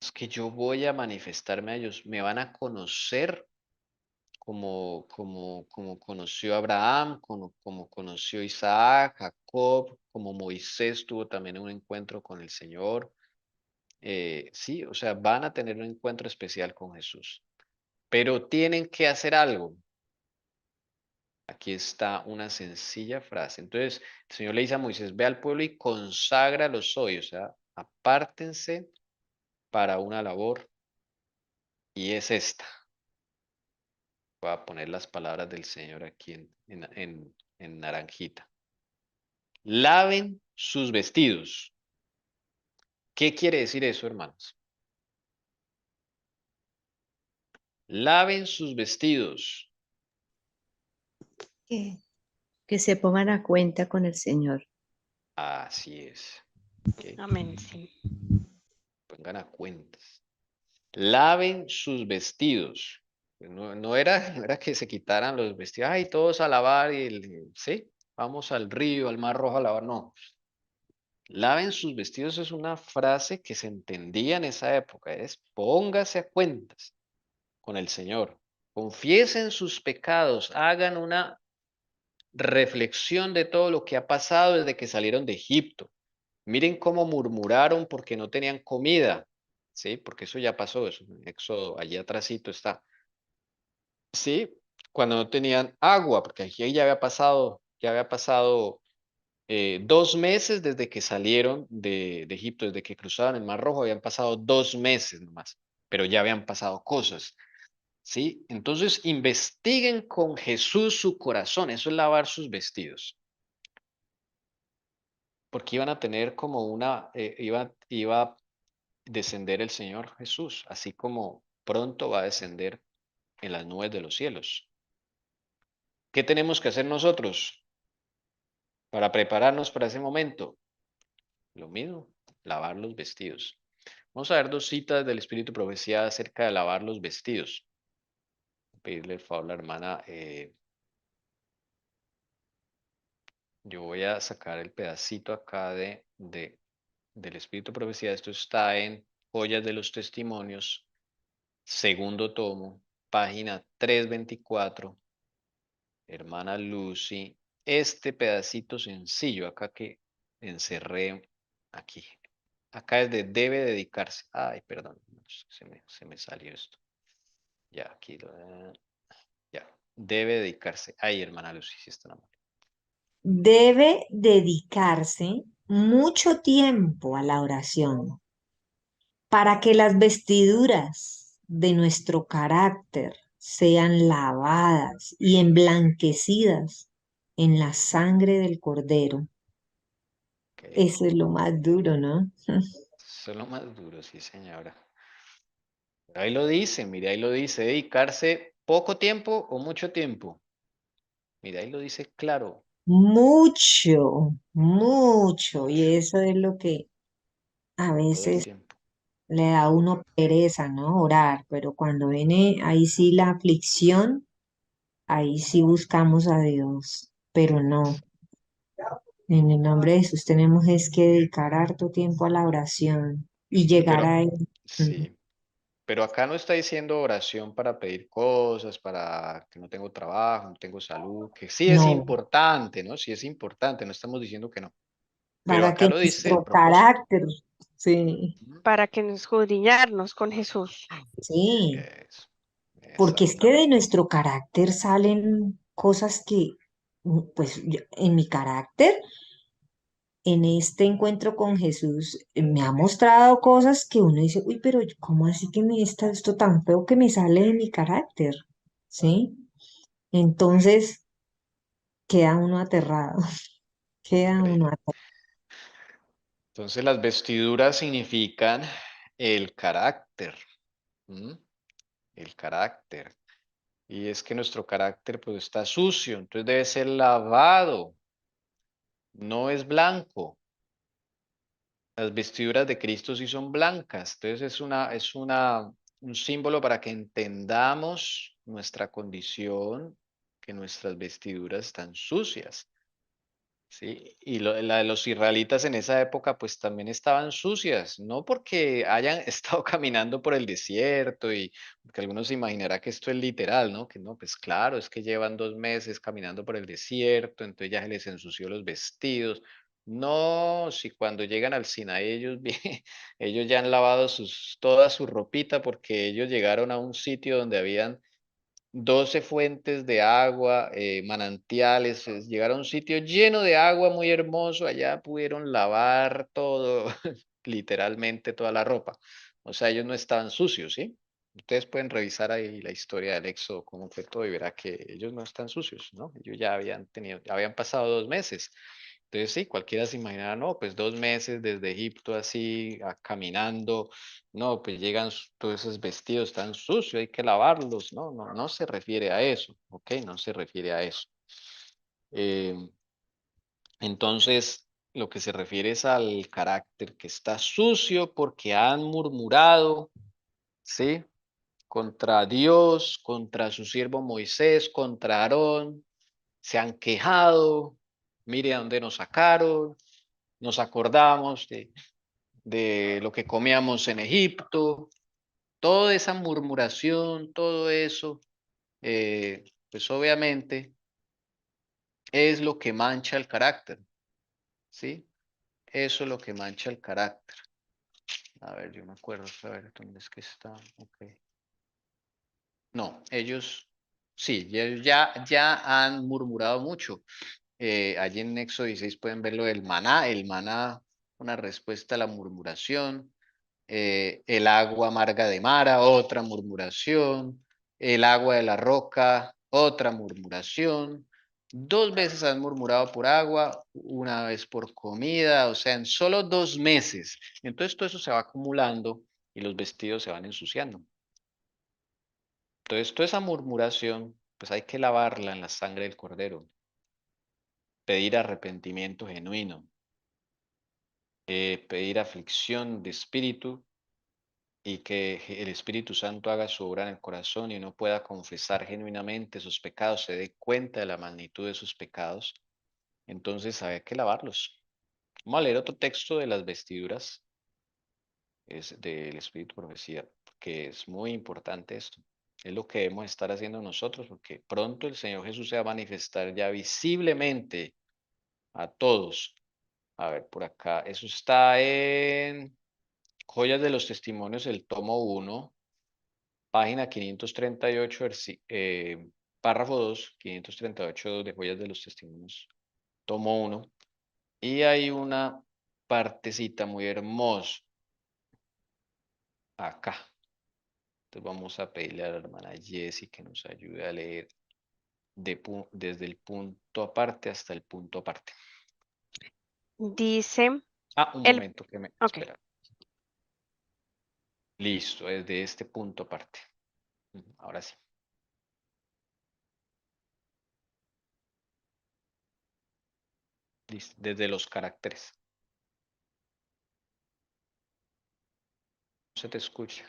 Es que yo voy a manifestarme a ellos, me van a conocer como conoció Abraham, como conoció Isaac, Jacob, como Moisés tuvo también un encuentro con el Señor. Sí, o sea, van a tener un encuentro especial con Jesús, pero tienen que hacer algo. Aquí está una sencilla frase. Entonces, el Señor le dice a Moisés, ve al pueblo y conságralos hoy, o sea, apártense para una labor y es esta. Voy a poner las palabras del Señor aquí en naranjita. Laven sus vestidos. ¿Qué quiere decir eso, hermanos? Laven sus vestidos. Que, que se pongan a cuenta con el Señor. Así es. ¿Ok? Amén, sí. Pongan a cuentas. Laven sus vestidos. No era, no era que se quitaran los vestidos, ay, todos a lavar sí, vamos al río, al Mar Rojo a lavar, no. Laven sus vestidos es una frase que se entendía en esa época, es póngase a cuentas con el Señor, confiesen sus pecados, hagan una reflexión de todo lo que ha pasado desde que salieron de Egipto. Miren cómo murmuraron porque no tenían comida, ¿sí? Porque eso ya pasó, eso en Éxodo, allí atrásito está. Sí, cuando no tenían agua, porque aquí ya había pasado 2 meses desde que salieron de Egipto, desde que cruzaron el Mar Rojo, habían pasado 2 meses nomás, pero ya habían pasado cosas, ¿sí? Entonces investiguen con Jesús su corazón, eso es lavar sus vestidos, porque iban a tener como iba a descender el Señor Jesús, así como pronto va a descender en las nubes de los cielos. ¿Qué tenemos que hacer nosotros para prepararnos para ese momento? Lo mismo, lavar los vestidos. Vamos a ver 2 citas del Espíritu Profecía acerca de lavar los vestidos. Pedirle el favor a la hermana. Yo voy a sacar el pedacito acá del Espíritu Profecía. Esto está en Joyas de los Testimonios, segundo tomo, página 324. Hermana Lucy, este pedacito sencillo acá que encerré aquí. Acá es de debe dedicarse. Ay, perdón, se me salió esto. Ya, aquí ya. Debe dedicarse. Ay, hermana Lucy, si está en la mano. Debe dedicarse mucho tiempo a la oración para que las vestiduras de nuestro carácter sean lavadas y emblanquecidas en la sangre del Cordero. Ok. Eso es lo más duro, ¿no? Eso es lo más duro, sí, señora. Pero ahí lo dice, mire, ahí lo dice, dedicarse poco tiempo o mucho tiempo. Mire, ahí lo dice claro, Mucho, mucho. Y eso es lo que a todo el veces tiempo. le da a uno pereza, ¿no? Orar, pero cuando viene ahí sí la aflicción, ahí sí buscamos a Dios, pero no. En el nombre de Jesús tenemos es que dedicar harto tiempo a la oración y llegar Pero a Él. Mm. sí, pero acá no está diciendo oración para pedir cosas, para que no tengo trabajo, no tengo salud, que sí es No, importante, ¿no? Sí es importante, no estamos diciendo que no. Pero para acá que lo dice el nuestro propósito. carácter, sí, Ujú. para que nos escudriñarnos con Jesús. sí, Eso, porque es que de exactamente. nuestro carácter salen cosas que, pues en mi carácter, en este encuentro con Jesús, me ha mostrado cosas que uno dice, uy, pero ¿cómo así que me está esto tan feo que me sale de mi carácter? ¿Sí? Entonces queda uno aterrado, queda uno Increíble. aterrado. Entonces las vestiduras significan el carácter. ¿M? El carácter. Y es que nuestro carácter pues está sucio, entonces debe ser lavado, no es blanco. Las vestiduras de Cristo sí son blancas, entonces un símbolo para que entendamos nuestra condición, que nuestras vestiduras están sucias. Sí, y la de los israelitas en esa época pues también estaban sucias, no porque hayan estado caminando por el desierto y porque algunos se imaginará que esto es literal, ¿no? Que no, pues claro, es que llevan 2 meses caminando por el desierto, entonces ya se les ensució los vestidos. No, si cuando llegan al Sinaí ellos, ellos ya han lavado toda su ropita porque ellos llegaron a un sitio donde habían 12 fuentes de agua, manantiales, llegaron a un sitio lleno de agua muy hermoso, allá pudieron lavar todo, literalmente toda la ropa. O sea, ellos no estaban sucios, ¿sí? Ustedes pueden revisar ahí la historia del Éxodo, cómo fue todo, y verá que ellos no están sucios, ¿no? Ellos ya habían pasado 2 meses. Entonces, sí, cualquiera se imaginará, no, pues 2 meses desde Egipto así, caminando, no, pues llegan todos esos vestidos tan sucios, hay que lavarlos. No, no, no se refiere a eso, ¿ok? No se refiere a eso. Eh, entonces, lo que se refiere es al carácter que está sucio porque han murmurado, ¿sí? Contra Dios, contra su siervo Moisés, contra Aarón, se han quejado, mire a dónde nos sacaron, nos acordamos de lo que comíamos en Egipto, toda esa murmuración, todo eso, pues obviamente es lo que mancha el carácter, ¿sí? Eso es lo que mancha el carácter. A ver, yo me acuerdo, a ver, ¿dónde es que está? Ok. No, ellos, sí, ya han murmurado mucho. Allí en Éxodo 16 pueden ver lo del maná, el maná, una respuesta a la murmuración. El agua amarga de Mara, otra murmuración, el agua de la roca, otra murmuración. 2 veces han murmurado por agua, una vez por comida, o sea, en solo 2 meses. Entonces todo eso se va acumulando y los vestidos se van ensuciando. Entonces toda esa murmuración, pues hay que lavarla en la sangre del Cordero, pedir arrepentimiento genuino, pedir aflicción de espíritu y que el Espíritu Santo haga su obra en el corazón y uno pueda confesar genuinamente sus pecados, se dé cuenta de la magnitud de sus pecados, entonces hay que lavarlos. Vamos a leer otro texto de las vestiduras, es del Espíritu Profecía, que es muy importante esto. Es lo que debemos estar haciendo nosotros, porque pronto el Señor Jesús se va a manifestar ya visiblemente a todos. A ver, por acá, eso está en Joyas de los Testimonios, el tomo 1. Página 538, párrafo 2, 538 de Joyas de los Testimonios, tomo 1. Y hay una partecita muy hermosa acá. Entonces vamos a pedirle a la hermana Jessie que nos ayude a leer desde el punto aparte hasta el punto aparte. Dice Un el, momento que me ok, espera. Listo, desde este punto aparte. Ahora sí. Listo, desde los caracteres. No se te escucha.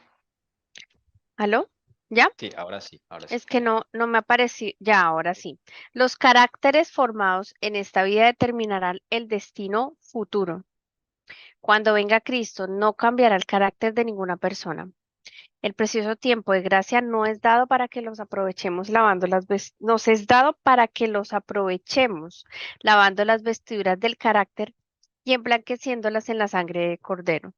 ¿aló? ¿Ya? Sí, ahora sí, ahora sí. Es que no me apareció, ya ahora sí. Los caracteres formados en esta vida determinarán el destino futuro. Cuando venga Cristo, no cambiará el carácter de ninguna persona. El precioso tiempo de gracia no es dado para que los aprovechemos lavando nos es dado para que los aprovechemos lavando las vestiduras del carácter y emblanqueciéndolas en la sangre del Cordero.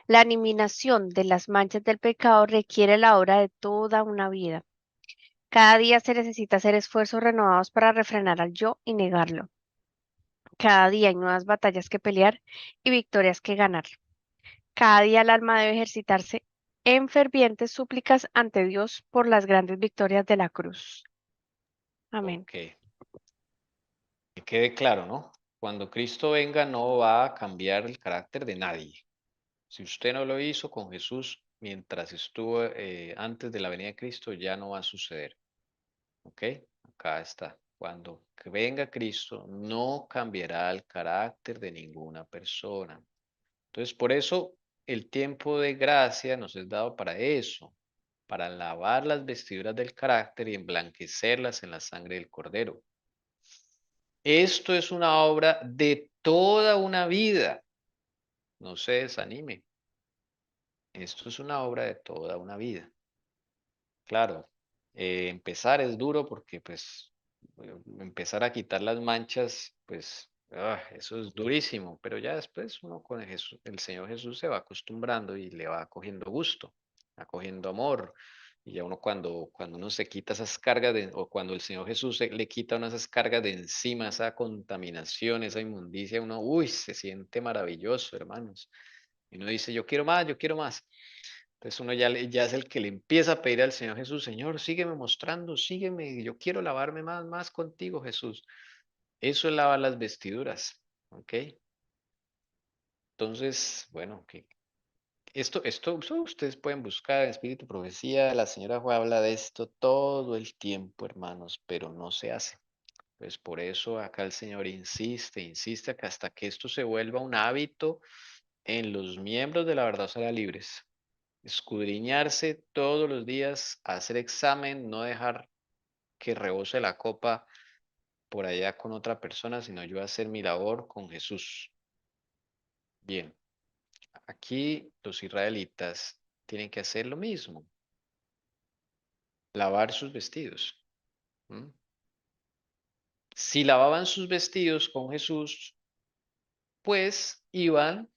La eliminación de las manchas del pecado requiere la obra de toda una vida. Cada día se necesita hacer esfuerzos renovados para refrenar al yo y negarlo. Cada día hay nuevas batallas que pelear y victorias que ganar. Cada día el alma debe ejercitarse en fervientes súplicas ante Dios por las grandes victorias de la cruz. Amén. Ok. Que quede claro, ¿no? Cuando Cristo venga no va a cambiar el carácter de nadie. Si usted no lo hizo con Jesús mientras estuvo antes de la venida de Cristo, ya no va a suceder. ¿Ok? Acá está. Cuando venga Cristo, no cambiará el carácter de ninguna persona. Entonces, por eso el tiempo de gracia nos es dado para eso, para lavar las vestiduras del carácter y emblanquecerlas en la sangre del Cordero. Esto es una obra de toda una vida. No se desanime. Esto es una obra de toda una vida. Claro, empezar es duro porque pues empezar a quitar las manchas, pues eso es durísimo, pero ya después uno con el Señor Jesús se va acostumbrando y le va cogiendo gusto, va cogiendo amor. Y ya uno cuando uno se quita esas cargas o cuando el Señor Jesús le quita una de esas cargas de encima, esa contaminación, esa inmundicia, uno, uy, se siente maravilloso, hermanos. Y uno dice, yo quiero más, yo quiero más. Entonces uno ya es el que le empieza a pedir al Señor Jesús, Señor, sígueme mostrando, sígueme, yo quiero lavarme más contigo, Jesús. Eso es lavar las vestiduras, ¿ok? Entonces, bueno, ustedes pueden buscar en Espíritu Profecía, la señora Juan habla de esto todo el tiempo, hermanos, pero no se hace. Pues por eso acá el Señor insiste que hasta que esto se vuelva un hábito en los miembros de la verdad será libres. Escudriñarse todos los días, hacer examen, no dejar que rebose la copa por allá con otra persona, sino yo hacer mi labor con Jesús. Bien, aquí los israelitas tienen que hacer lo mismo, lavar sus vestidos. ¿Mm? Si lavaban sus vestidos con Jesús, pues iban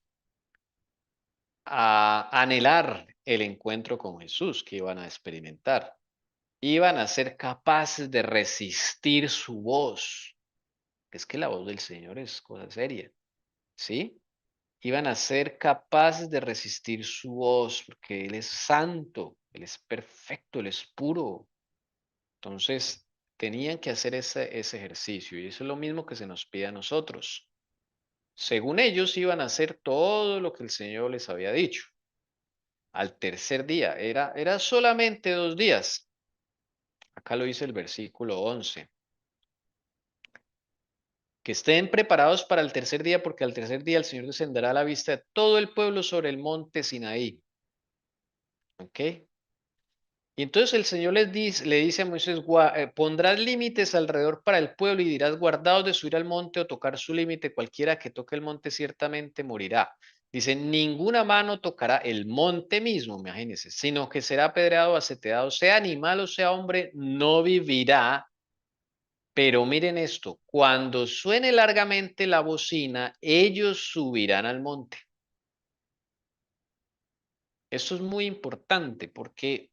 a anhelar el encuentro con Jesús que iban a experimentar. Iban a ser capaces de resistir su voz. Es que la voz del Señor es cosa seria, ¿sí? Iban a ser capaces de resistir su voz, porque Él es santo, Él es perfecto, Él es puro. Entonces, tenían que hacer ese ejercicio, y eso es lo mismo que se nos pide a nosotros. Según ellos, iban a hacer todo lo que el Señor les había dicho. Al tercer día, era solamente 2 días. Acá lo dice el versículo 11. Que estén preparados para el tercer día, porque al tercer día el Señor descenderá a la vista de todo el pueblo sobre el monte Sinaí. ¿Ok? Y entonces el Señor le dice a Moisés, pondrás límites alrededor para el pueblo y dirás, guardaos de subir al monte o tocar su límite, cualquiera que toque el monte ciertamente morirá. Dice, ninguna mano tocará el monte mismo, imagínense, sino que será apedreado o aseteado, sea animal o sea hombre, no vivirá. Pero miren esto, cuando suene largamente la bocina, ellos subirán al monte. Esto es muy importante porque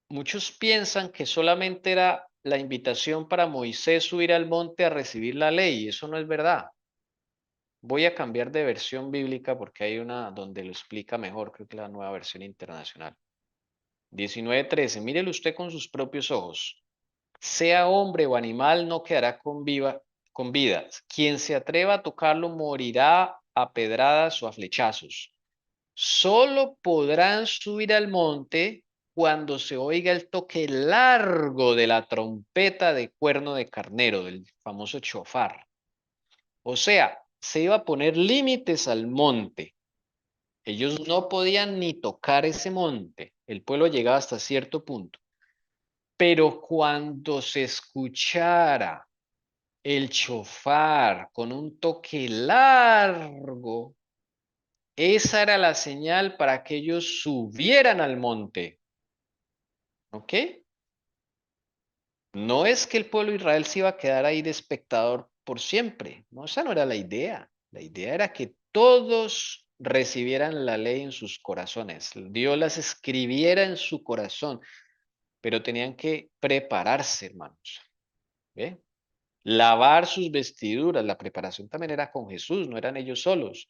muchos piensan que solamente era la invitación para Moisés subir al monte a recibir la ley, y eso no es verdad. Voy a cambiar de versión bíblica porque hay una donde lo explica mejor, creo que la nueva versión internacional. 19:13, mírelo usted con sus propios ojos. Sea hombre o animal, no quedará con vida. Quien se atreva a tocarlo morirá a pedradas o a flechazos. Solo podrán subir al monte cuando se oiga el toque largo de la trompeta de cuerno de carnero, del famoso chofar. O sea, se iba a poner límites al monte. Ellos no podían ni tocar ese monte. El pueblo llegaba hasta cierto punto. Pero cuando se escuchara el chofar con un toque largo, esa era la señal para que ellos subieran al monte. ¿Ok? No es que el pueblo de Israel se iba a quedar ahí de espectador por siempre. No, esa no era la idea. La idea era que todos recibieran la ley en sus corazones. Dios las escribiera en su corazón, pero tenían que prepararse, hermanos. ¿Ve? Lavar sus vestiduras. La preparación también era con Jesús, no eran ellos solos,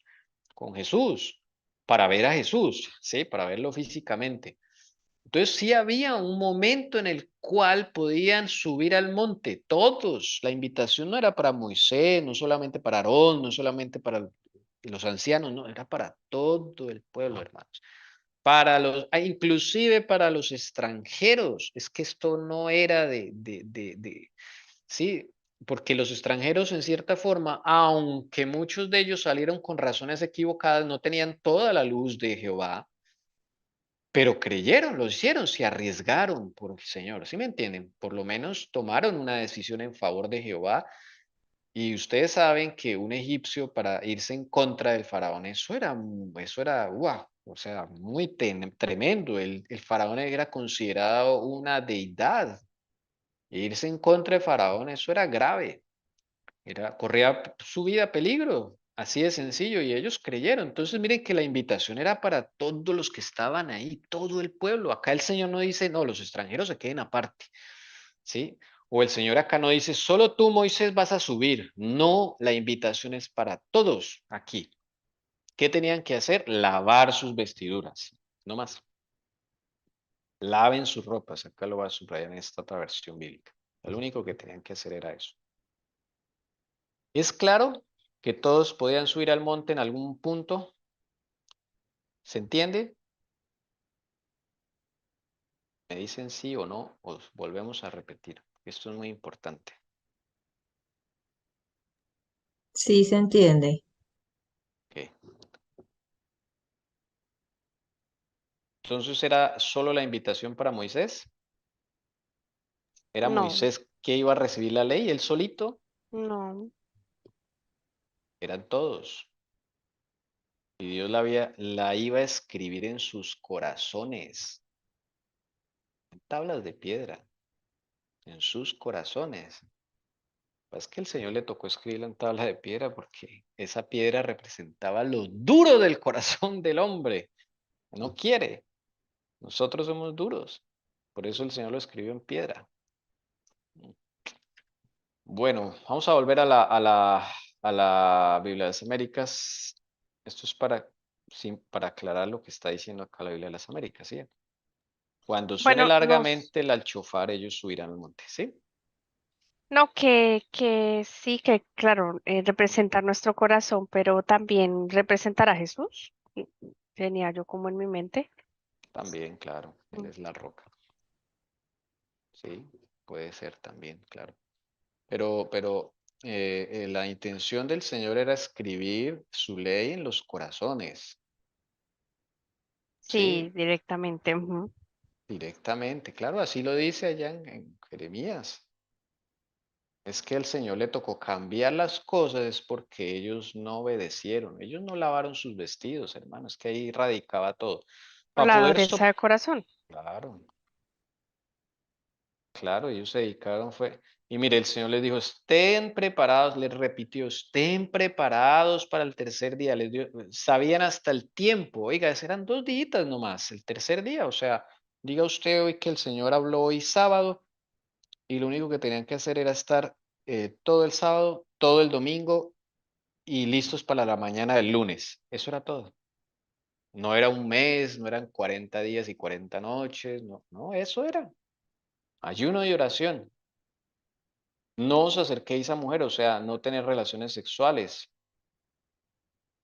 con Jesús, para ver a Jesús, ¿sí? Para verlo físicamente. Entonces sí había un momento en el cual podían subir al monte, todos. La invitación no era para Moisés, no solamente para Aarón, no solamente para los ancianos, no, era para todo el pueblo, hermanos. Para los, inclusive para los extranjeros. Es que esto no era sí, porque los extranjeros en cierta forma, aunque muchos de ellos salieron con razones equivocadas, no tenían toda la luz de Jehová, pero creyeron, lo hicieron, se arriesgaron por el Señor, ¿sí me entienden? Por lo menos tomaron una decisión en favor de Jehová. Y ustedes saben que un egipcio para irse en contra del faraón, eso era, wow, o sea, muy tremendo. El faraón era considerado una deidad. E irse en contra del faraón, eso era grave. Corría su vida a peligro, así de sencillo, y ellos creyeron. Entonces, miren que la invitación era para todos los que estaban ahí, todo el pueblo. Acá el Señor no dice, no, los extranjeros se queden aparte, ¿sí? O el Señor acá no dice, solo tú, Moisés, vas a subir. No, la invitación es para todos aquí. ¿Qué tenían que hacer? Lavar sus vestiduras, no más. Laven sus ropas. Acá lo va a subrayar en esta otra versión bíblica. Lo único que tenían que hacer era eso. Es claro que todos podían subir al monte en algún punto. ¿Se entiende? Me dicen sí o no, os volvemos a repetir. Esto es muy importante. Sí, se entiende. Ok. Entonces era solo la invitación para Moisés. Era No, Moisés que iba a recibir la ley, él solito. no. Eran todos. Y Dios la iba a escribir en sus corazones, en tablas de piedra, en sus corazones. Es que el Señor le tocó escribirla en tabla de piedra porque esa piedra representaba lo duro del corazón del hombre. No quiere. Nosotros somos duros. Por eso el Señor lo escribió en piedra. Bueno, vamos a volver a la Biblia de las Américas. Esto es para aclarar lo que está diciendo acá la Biblia de las Américas, ¿sí? Cuando suene Bueno, largamente el alchofar, ellos subirán al monte, ¿sí? no, que sí, que claro, representar nuestro corazón, pero también representar a Jesús. Tenía yo como en mi mente. También, claro, Él Mm. es la roca. Sí, puede ser también, claro. Pero la intención del Señor era escribir su ley en los corazones, Sí, ¿sí? directamente. Ujú. Directamente, claro, así lo dice allá en Jeremías. Es que al Señor le tocó cambiar las cosas es porque ellos no obedecieron, ellos no lavaron sus vestidos, hermanos, que ahí radicaba todo. Por Para la poder dureza del corazón. claro, claro, ellos se dedicaron fue, y mire, el Señor les dijo, estén preparados, les repitió, estén preparados para el tercer día, les dio, sabían hasta el tiempo, oiga, eran 2 días nomás, el tercer día, o sea, diga usted hoy que el Señor habló hoy sábado, y lo único que tenían que hacer era estar todo el sábado, todo el domingo y listos para la mañana del lunes. Eso era todo. No era un mes, no eran 40 días y 40 noches, no, no, eso era ayuno y oración. No os acerquéis a mujer, o sea, no tener relaciones sexuales,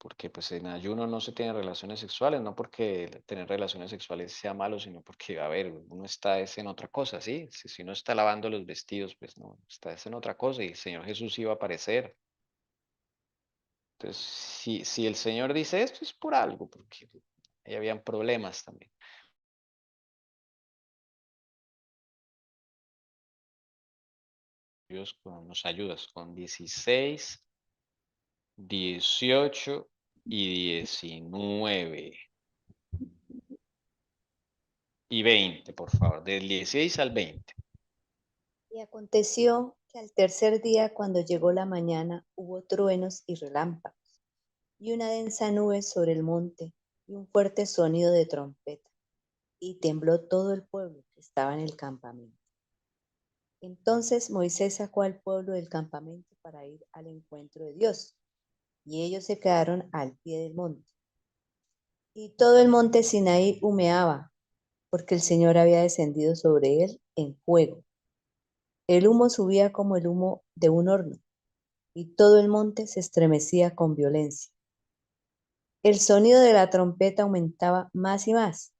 porque pues en ayuno no se tienen relaciones sexuales, no porque tener relaciones sexuales sea malo, sino porque, a ver, uno está es en otra cosa, ¿sí? Si uno está lavando los vestidos, pues no, está es en otra cosa y el Señor Jesús iba a aparecer. Entonces, si el Señor dice esto es por algo, porque ahí habían problemas también. Dios nos ayudas con 16, 18 y 19. Y 20, por favor, del 16 al 20. Y aconteció que al tercer día, cuando llegó la mañana, hubo truenos y relámpagos, y una densa nube sobre el monte, y un fuerte sonido de trompeta, y tembló todo el pueblo que estaba en el campamento. Entonces Moisés sacó al pueblo del campamento para ir al encuentro de Dios, y ellos se quedaron al pie del monte. Y todo el monte Sinaí humeaba, porque el Señor había descendido sobre él en fuego. El humo subía como el humo de un horno, y todo el monte se estremecía con violencia. El sonido de la trompeta aumentaba más y más.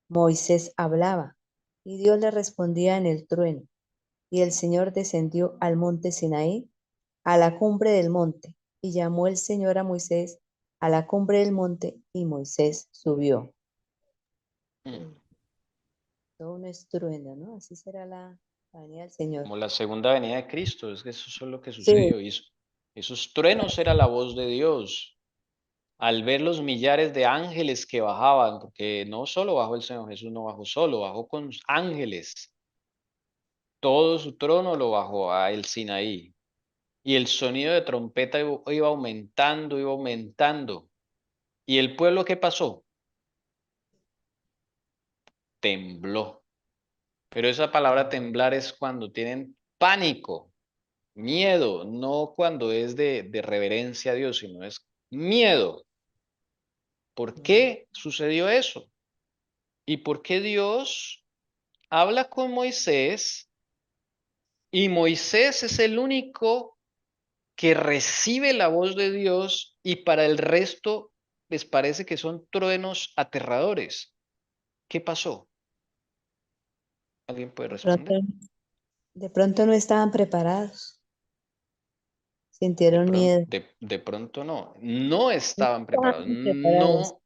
Moisés hablaba, y Dios le respondía en el trueno. Y el Señor descendió al monte Sinaí, a la cumbre del monte, y llamó el Señor a Moisés a la cumbre del monte, y Moisés subió. Mm. Todo un estruendo, ¿no? Así será la venida del Señor. Como la segunda venida de Cristo, es que eso es lo que Sí, sucedió. Esos truenos era la voz de Dios. Al ver los millares de ángeles que bajaban, porque no solo bajó el Señor Jesús, no bajó solo, bajó con ángeles. Todo su trono lo bajó a el Sinaí. Y el sonido de trompeta iba aumentando, iba aumentando. ¿Y el pueblo qué pasó? Tembló. Pero esa palabra temblar es cuando tienen pánico, miedo, no cuando es de reverencia a Dios, sino es miedo. ¿Por qué sucedió eso? ¿Y por qué Dios habla con Moisés y Moisés es el único que recibe la voz de Dios y para el resto les parece que son truenos aterradores? ¿Qué pasó? ¿Alguien puede de pronto, responder? de pronto no estaban preparados, sintieron miedo. De pronto no, no No estaban preparados, estaban preparados. no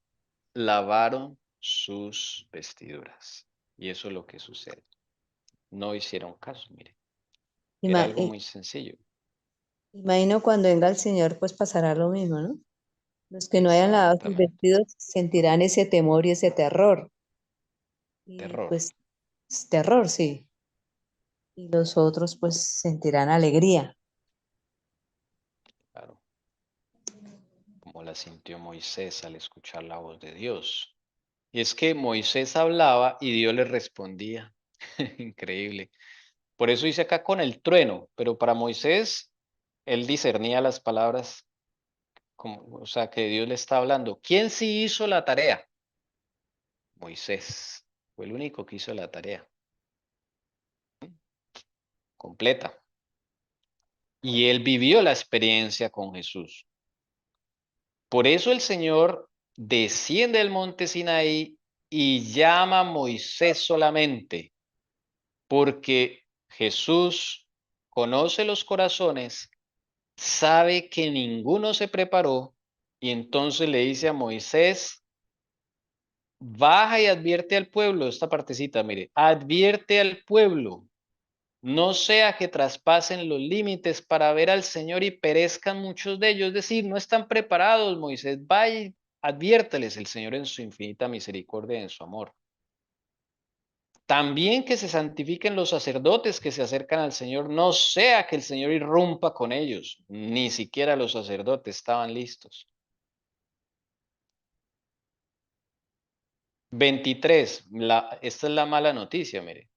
lavaron sus vestiduras. Y eso es lo que sucede. No hicieron caso, mire. Era Ima- algo i- muy sencillo. Imagino cuando venga el Señor, pues pasará lo mismo, ¿no? Los que no hayan lavado sus Exactamente. vestidos sentirán ese temor y ese terror. Y Terror. pues, terror, sí. Y los otros, pues, sentirán alegría. Claro. Como la sintió Moisés al escuchar la voz de Dios. Y es que Moisés hablaba y Dios le respondía. Increíble. Por eso dice acá con el trueno, pero para Moisés, él discernía las palabras, como, o sea, que Dios le está hablando. ¿Quién sí hizo la tarea? Moisés. Fue el único que hizo la tarea completa. Y él vivió la experiencia con Jesús. Por eso el Señor desciende del monte Sinaí y llama a Moisés solamente, porque Jesús conoce los corazones, sabe que ninguno se preparó y entonces le dice a Moisés, baja y advierte al pueblo, esta partecita, mire, advierte al pueblo, no sea que traspasen los límites para ver al Señor y perezcan muchos de ellos, es decir, no están preparados, Moisés, vaya y adviérteles el Señor en su infinita misericordia y en su amor. También que se santifiquen los sacerdotes que se acercan al Señor, no sea que el Señor irrumpa con ellos. Ni siquiera los sacerdotes estaban listos. 23. Esta es la mala noticia, mire.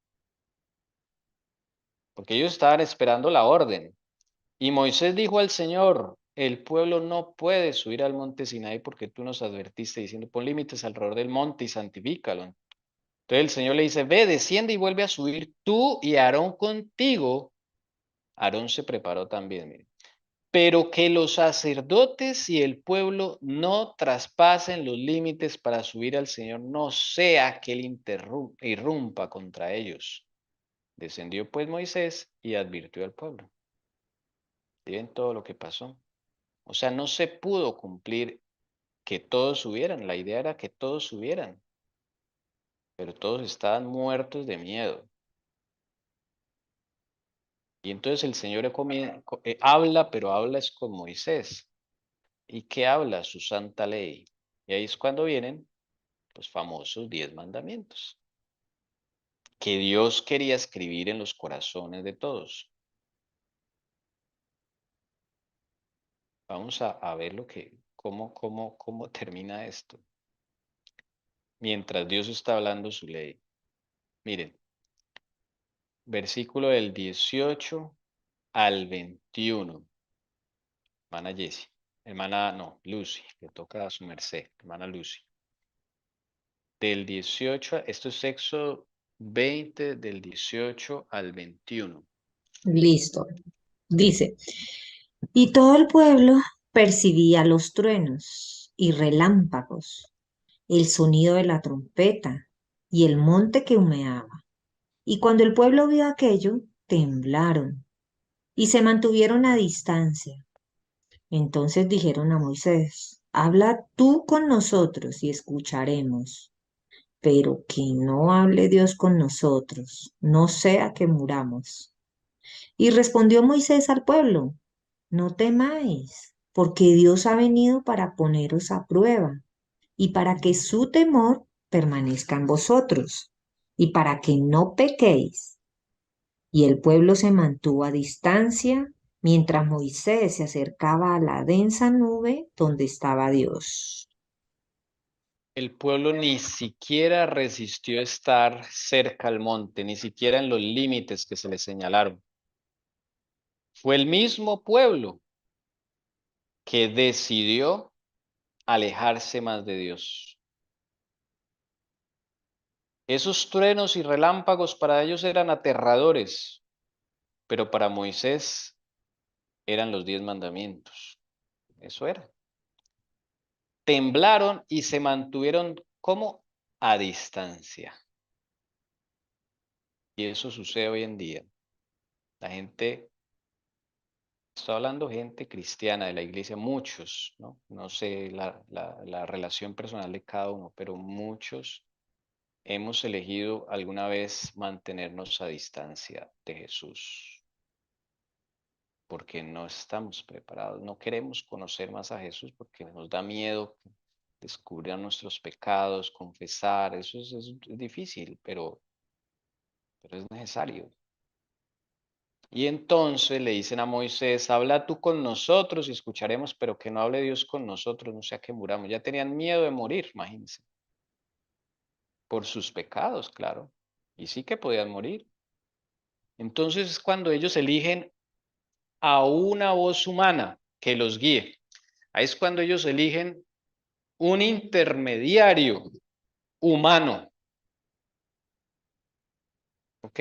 Porque ellos estaban esperando la orden. Y Moisés dijo al Señor, el pueblo no puede subir al monte Sinaí porque tú nos advertiste diciendo, pon límites alrededor del monte y santifícalo. Entonces el Señor le dice, ve, desciende y vuelve a subir tú y Aarón contigo. Aarón se preparó también, mire. Pero que los sacerdotes y el pueblo no traspasen los límites para subir al Señor, no sea que él irrumpa contra ellos. Descendió pues Moisés y advirtió al pueblo. ¿Y ven todo lo que pasó? O sea, no se pudo cumplir que todos subieran. La idea era que todos subieran, pero todos estaban muertos de miedo. Y entonces el Señor habla, pero habla es con Moisés. ¿Y qué habla? Su santa ley. Y ahí es cuando vienen los famosos 10 mandamientos que Dios quería escribir en los corazones de todos. Vamos a ver ¿Cómo termina esto? Mientras Dios está hablando su ley. Miren, versículo del 18 al 21. Hermana Jessie, no, Lucy, le toca a su merced, hermana Lucy. Del 18, esto es Éxodo 20, del 18 al 21. Listo. Dice, y todo el pueblo percibía los truenos y relámpagos, el sonido de la trompeta y el monte que humeaba. Y cuando el pueblo vio aquello, temblaron y se mantuvieron a distancia. Entonces dijeron a Moisés, habla tú con nosotros y escucharemos, pero que no hable Dios con nosotros, no sea que muramos. Y respondió Moisés al pueblo, no temáis, porque Dios ha venido para poneros a prueba y para que su temor permanezca en vosotros y para que no pequéis. Y el pueblo se mantuvo a distancia mientras Moisés se acercaba a la densa nube donde estaba Dios. El pueblo ni siquiera resistió estar cerca al monte, ni siquiera en los límites que se le señalaron. Fue el mismo pueblo que decidió alejarse más de Dios. Esos truenos y relámpagos para ellos eran aterradores, pero para Moisés eran los 10 mandamientos. Eso era. Temblaron y se mantuvieron como a distancia. Y eso sucede hoy en día. La gente, estoy hablando gente cristiana de la iglesia, muchos, ¿no? No sé la relación personal de cada uno, pero muchos hemos elegido alguna vez mantenernos a distancia de Jesús, porque no estamos preparados, no queremos conocer más a Jesús porque nos da miedo descubrir nuestros pecados, confesar, eso es difícil, pero es necesario. Y entonces le dicen a Moisés, habla tú con nosotros y escucharemos, pero que no hable Dios con nosotros, no sea que muramos. Ya tenían miedo de morir, imagínense, por sus pecados, claro. Y sí que podían morir. Entonces es cuando ellos eligen a una voz humana que los guíe. Ahí es cuando ellos eligen un intermediario humano. ¿Ok?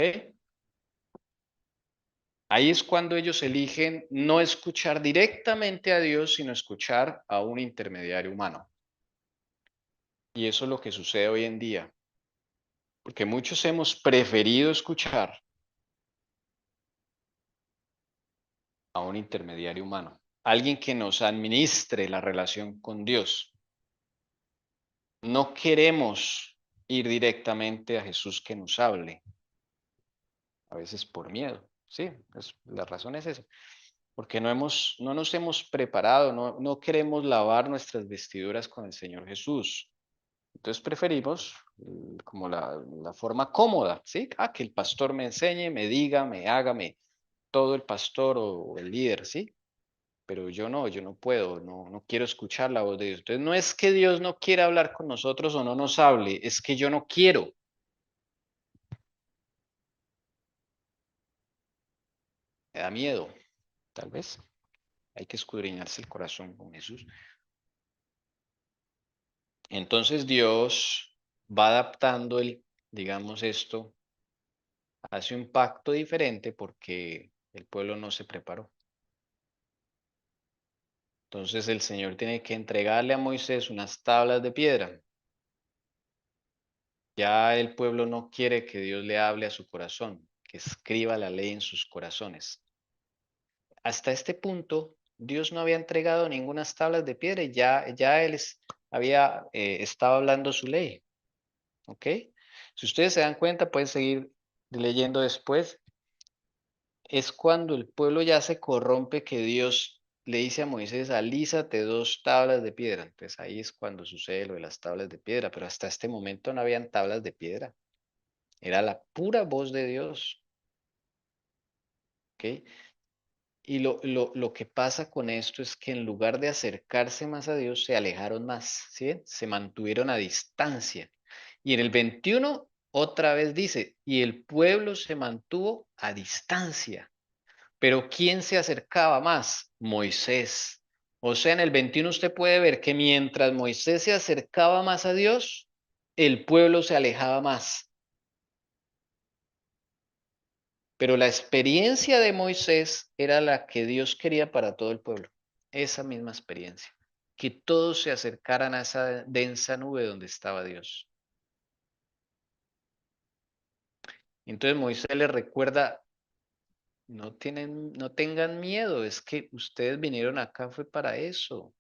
Ahí es cuando ellos eligen no escuchar directamente a Dios, sino escuchar a un intermediario humano. Y eso es lo que sucede hoy en día. Porque muchos hemos preferido escuchar a un intermediario humano. Alguien que nos administre la relación con Dios. No queremos ir directamente a Jesús que nos hable. A veces por miedo. Sí, la razón es esa. Porque no nos hemos preparado, no queremos lavar nuestras vestiduras con el Señor Jesús. Entonces preferimos como la forma cómoda, ¿sí? Que el pastor me enseñe, me diga, me haga, todo el pastor o el líder, ¿sí? Pero yo no puedo, no quiero escuchar la voz de Dios. Entonces no es que Dios no quiera hablar con nosotros o no nos hable, es que yo no quiero. Me da miedo, tal vez. Hay que escudriñarse el corazón con Jesús. Entonces Dios va adaptando digamos esto, hace un pacto diferente porque el pueblo no se preparó. Entonces el Señor tiene que entregarle a Moisés unas tablas de piedra. Ya el pueblo no quiere que Dios le hable a su corazón, que escriba la ley en sus corazones. Hasta este punto, Dios no había entregado ninguna tablas de piedra y ya él había estado hablando su ley. ¿Ok? Si ustedes se dan cuenta, pueden seguir leyendo después. Es cuando el pueblo ya se corrompe que Dios le dice a Moisés, alízate 2 tablas de piedra. Entonces ahí es cuando sucede lo de las tablas de piedra, pero hasta este momento no habían tablas de piedra. Era la pura voz de Dios. ¿Ok? Y lo que pasa con esto es que en lugar de acercarse más a Dios, se alejaron más, ¿sí ven? Se mantuvieron a distancia. Y en el 21 otra vez dice, y el pueblo se mantuvo a distancia. Pero ¿quién se acercaba más? Moisés. O sea, en el 21 usted puede ver que mientras Moisés se acercaba más a Dios, el pueblo se alejaba más. Pero la experiencia de Moisés era la que Dios quería para todo el pueblo. Esa misma experiencia. Que todos se acercaran a esa densa nube donde estaba Dios. Entonces Moisés les recuerda, no tengan miedo, es que ustedes vinieron acá fue para eso.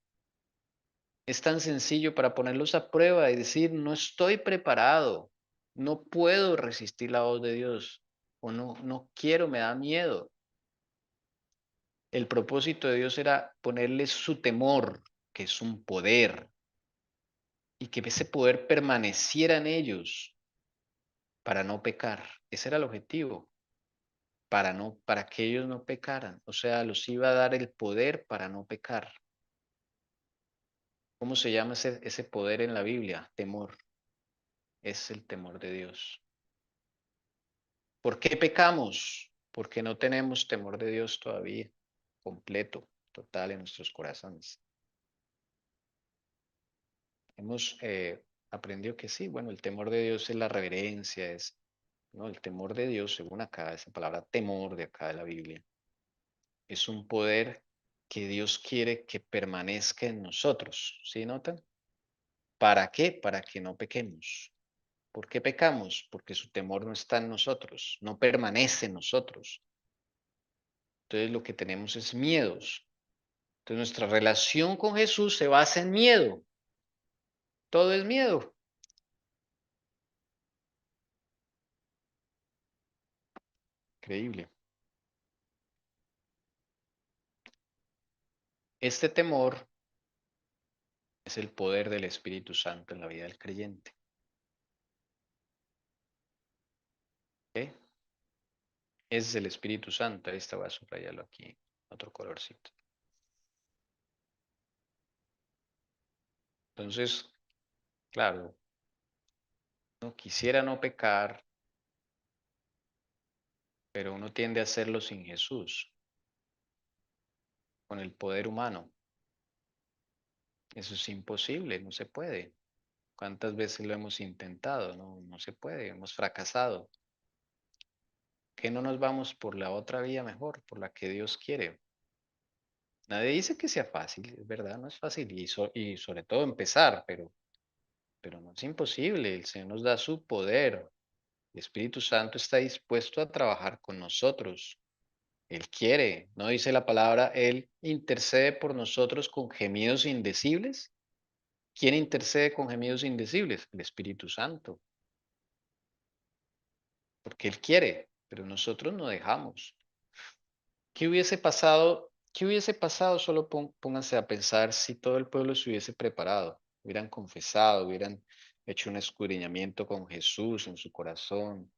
Es tan sencillo para ponerlos a prueba y decir, no estoy preparado, no puedo resistir la voz de Dios, o no quiero, me da miedo. El propósito de Dios era ponerles su temor, que es un poder, y que ese poder permaneciera en ellos para no pecar. Ese era el objetivo, para que ellos no pecaran. O sea, los iba a dar el poder para no pecar. ¿Cómo se llama ese poder en la Biblia? Temor. Es el temor de Dios. ¿Por qué pecamos? Porque no tenemos temor de Dios todavía, completo, total en nuestros corazones. Hemos aprendido que sí, bueno, el temor de Dios es la reverencia, no, el temor de Dios, según acá, esa palabra temor de acá de la Biblia, es un poder que Dios quiere que permanezca en nosotros, ¿sí notan? ¿Para qué? Para que no pequemos. ¿Por qué pecamos? Porque su temor no está en nosotros, no permanece en nosotros. Entonces lo que tenemos es miedos. Entonces nuestra relación con Jesús se basa en miedo. Todo es miedo. Increíble. Este temor es el poder del Espíritu Santo en la vida del creyente. ¿Ok? Es el Espíritu Santo. Esta voy a subrayarlo aquí, otro colorcito. Entonces, claro, no quisiera no pecar, pero uno tiende a hacerlo sin Jesús, con el poder humano. Eso es imposible, no se puede. ¿Cuántas veces lo hemos intentado? No se puede, hemos fracasado. ¿Qué no nos vamos por la otra vía mejor, por la que Dios quiere? Nadie dice que sea fácil, es verdad, no es fácil y sobre todo empezar, pero no es imposible. El Señor nos da su poder. El Espíritu Santo está dispuesto a trabajar con nosotros. Él quiere, ¿no dice la palabra? Él intercede por nosotros con gemidos indecibles. ¿Quién intercede con gemidos indecibles? El Espíritu Santo, porque Él quiere, pero nosotros no dejamos. ¿Qué hubiese pasado? ¿Qué hubiese pasado? Solo pónganse a pensar si todo el pueblo se hubiese preparado, hubieran confesado, hubieran hecho un escudriñamiento con Jesús en su corazón,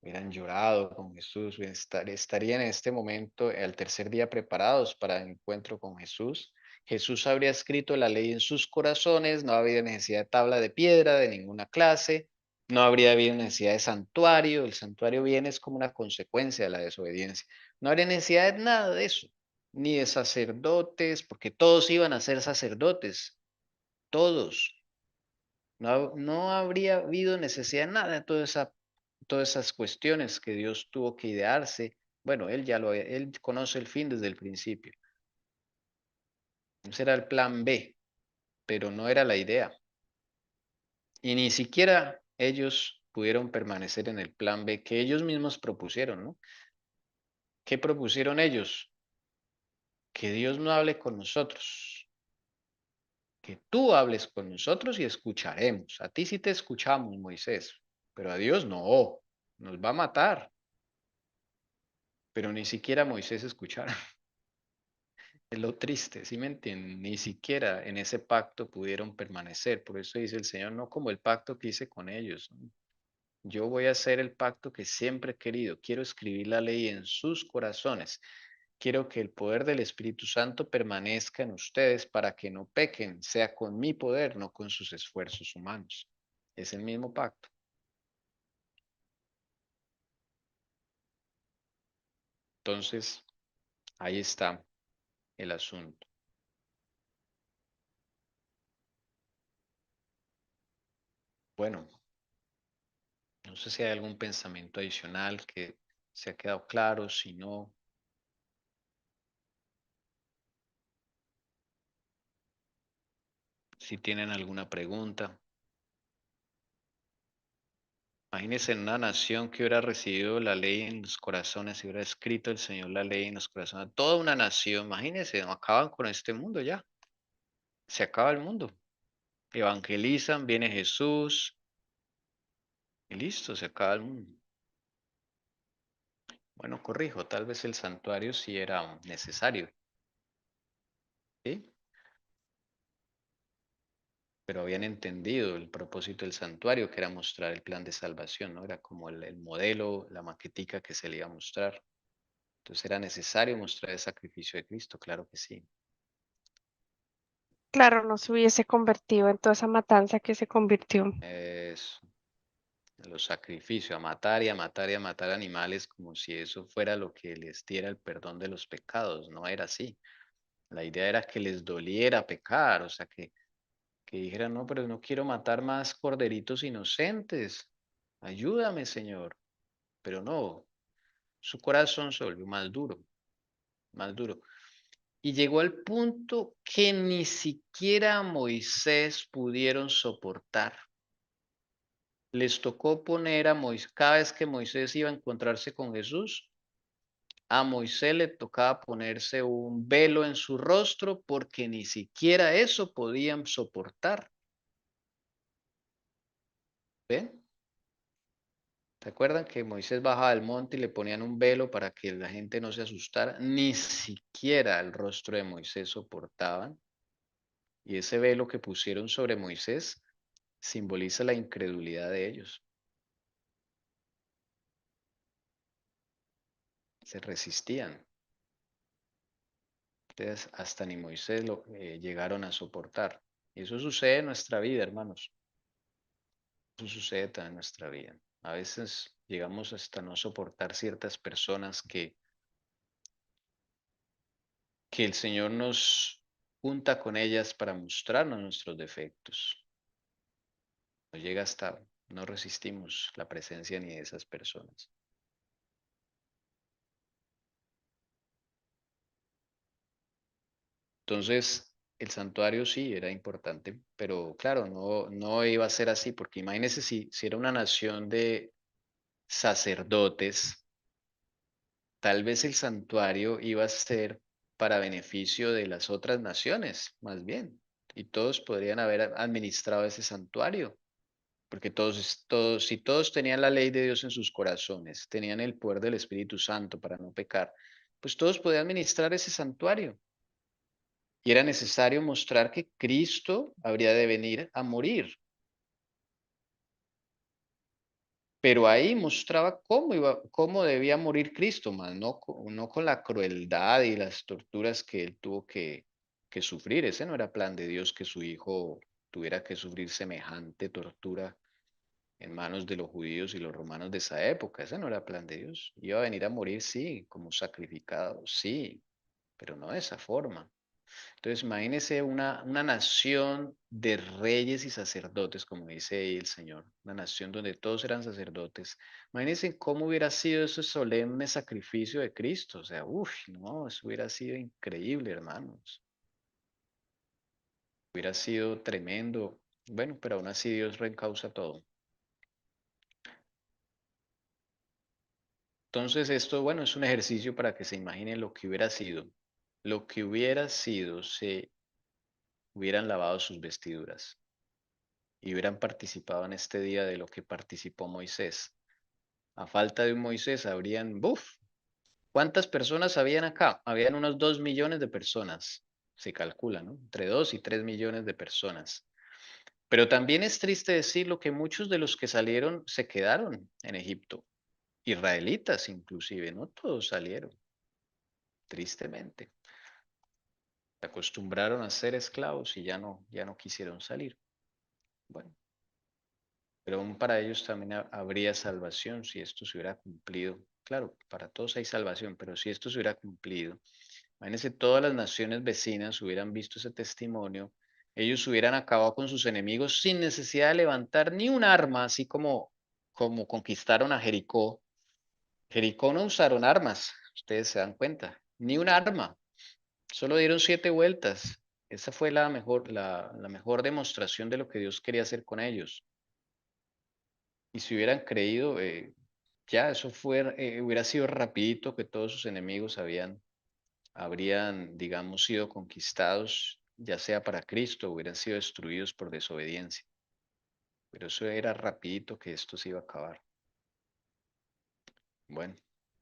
hubieran llorado con Jesús, estarían en este momento al tercer día preparados para el encuentro con Jesús. Jesús habría escrito la ley en sus corazones, no habría necesidad de tabla de piedra de ninguna clase, no habría habido necesidad de santuario, el santuario viene es como una consecuencia de la desobediencia. No habría necesidad de nada de eso, ni de sacerdotes, porque todos iban a ser sacerdotes, todos. No habría habido necesidad de nada de todas esas cuestiones que Dios tuvo que idearse. Bueno, él conoce el fin desde el principio. Ese era el plan B, pero no era la idea. Y ni siquiera ellos pudieron permanecer en el plan B que ellos mismos propusieron, ¿no? ¿Qué propusieron ellos? Que Dios no hable con nosotros, que tú hables con nosotros y escucharemos. A ti sí te escuchamos, Moisés, pero a Dios no, nos va a matar. Pero ni siquiera Moisés escuchara. Es lo triste, ¿sí me entienden? Ni siquiera en ese pacto pudieron permanecer. Por eso dice el Señor, no como el pacto que hice con ellos, ¿no? Yo voy a hacer el pacto que siempre he querido. Quiero escribir la ley en sus corazones. quiero que el poder del Espíritu Santo permanezca en ustedes para que no pequen, sea con mi poder, no con sus esfuerzos humanos. Es el mismo pacto. Entonces, ahí está el asunto. Bueno, no sé si hay algún pensamiento adicional que se ha quedado claro, si no, si tienen alguna pregunta. Imagínense en una nación que hubiera recibido la ley en los corazones, si hubiera escrito el Señor la ley en los corazones, toda una nación, imagínense, no acaban con este mundo ya, se acaba el mundo. Evangelizan, viene Jesús y listo, se acaba el mundo. Bueno, corrijo, tal vez el santuario sí era necesario, ¿sí? Pero habían entendido el propósito del santuario, que era mostrar el plan de salvación, ¿no? Era como el modelo, la maquetica que se le iba a mostrar. Entonces era necesario mostrar el sacrificio de Cristo, claro que sí. Claro, no se hubiese convertido en toda esa matanza que se convirtió. Eso, los sacrificios, a matar y a matar y a matar animales como si eso fuera lo que les diera el perdón de los pecados. No era así. La idea era que les doliera pecar, o sea, que dijeran, no, pero no quiero matar más corderitos inocentes. Ayúdame, Señor. Pero no, su corazón se volvió más duro, más duro. Y llegó al punto que ni siquiera a Moisés pudieron soportar. Les tocó poner a Moisés, cada vez que Moisés iba a encontrarse con Jesús, a Moisés le tocaba ponerse un velo en su rostro porque ni siquiera eso podían soportar. ¿Ven? ¿Se acuerdan que Moisés bajaba del monte y le ponían un velo para que la gente no se asustara? Ni siquiera el rostro de Moisés soportaban. Y ese velo que pusieron sobre Moisés simboliza la incredulidad de ellos. Se resistían. Entonces, hasta ni Moisés lo llegaron a soportar. Y eso sucede en nuestra vida, hermanos. Eso sucede también en nuestra vida. A veces llegamos hasta no soportar ciertas personas que el Señor nos junta con ellas para mostrarnos nuestros defectos. Nos llega hasta, no resistimos la presencia ni de esas personas. Entonces, el santuario sí era importante, pero claro, no iba a ser así, porque imagínense si era una nación de sacerdotes, tal vez el santuario iba a ser para beneficio de las otras naciones, más bien, y todos podrían haber administrado ese santuario, porque si todos tenían la ley de Dios en sus corazones, tenían el poder del Espíritu Santo para no pecar, pues todos podían administrar ese santuario. Y era necesario mostrar que Cristo habría de venir a morir. Pero ahí mostraba cómo debía morir Cristo, más no con la crueldad y las torturas que él tuvo que sufrir. Ese no era plan de Dios, que su hijo tuviera que sufrir semejante tortura en manos de los judíos y los romanos de esa época. Ese no era plan de Dios. Iba a venir a morir, sí, como sacrificado, sí, pero no de esa forma. Entonces, imagínese una nación de reyes y sacerdotes, como dice ahí el Señor, una nación donde todos eran sacerdotes. Imagínense cómo hubiera sido ese solemne sacrificio de Cristo. O sea, uff, no, eso hubiera sido increíble, hermanos. Hubiera sido tremendo. Bueno, pero aún así Dios reencausa todo. Entonces, esto, bueno, es un ejercicio para que se imaginen lo que hubiera sido. Lo que hubiera sido si hubieran lavado sus vestiduras y hubieran participado en este día de lo que participó Moisés. A falta de un Moisés, habrían, ¡buf! ¿Cuántas personas habían acá? Habían unos 2 millones de personas, se calcula, ¿no? Entre 2 y 3 millones de personas. Pero también es triste decirlo que muchos de los que salieron se quedaron en Egipto, israelitas inclusive, no todos salieron. tristemente. Se acostumbraron a ser esclavos y ya no quisieron salir. Bueno, pero aún para ellos también habría salvación si esto se hubiera cumplido. Claro, para todos hay salvación, pero si esto se hubiera cumplido, imagínense, todas las naciones vecinas hubieran visto ese testimonio, ellos hubieran acabado con sus enemigos sin necesidad de levantar ni un arma, así como conquistaron a Jericó. Jericó no usaron armas, ustedes se dan cuenta, ni un arma, solo dieron 7 vueltas. Esa fue la mejor demostración de lo que Dios quería hacer con ellos. Y si hubieran creído, ya eso hubiera sido rapidito que todos sus enemigos habrían, digamos, sido conquistados, ya sea para Cristo, hubieran sido destruidos por desobediencia. Pero eso era rapidito que esto se iba a acabar. Bueno,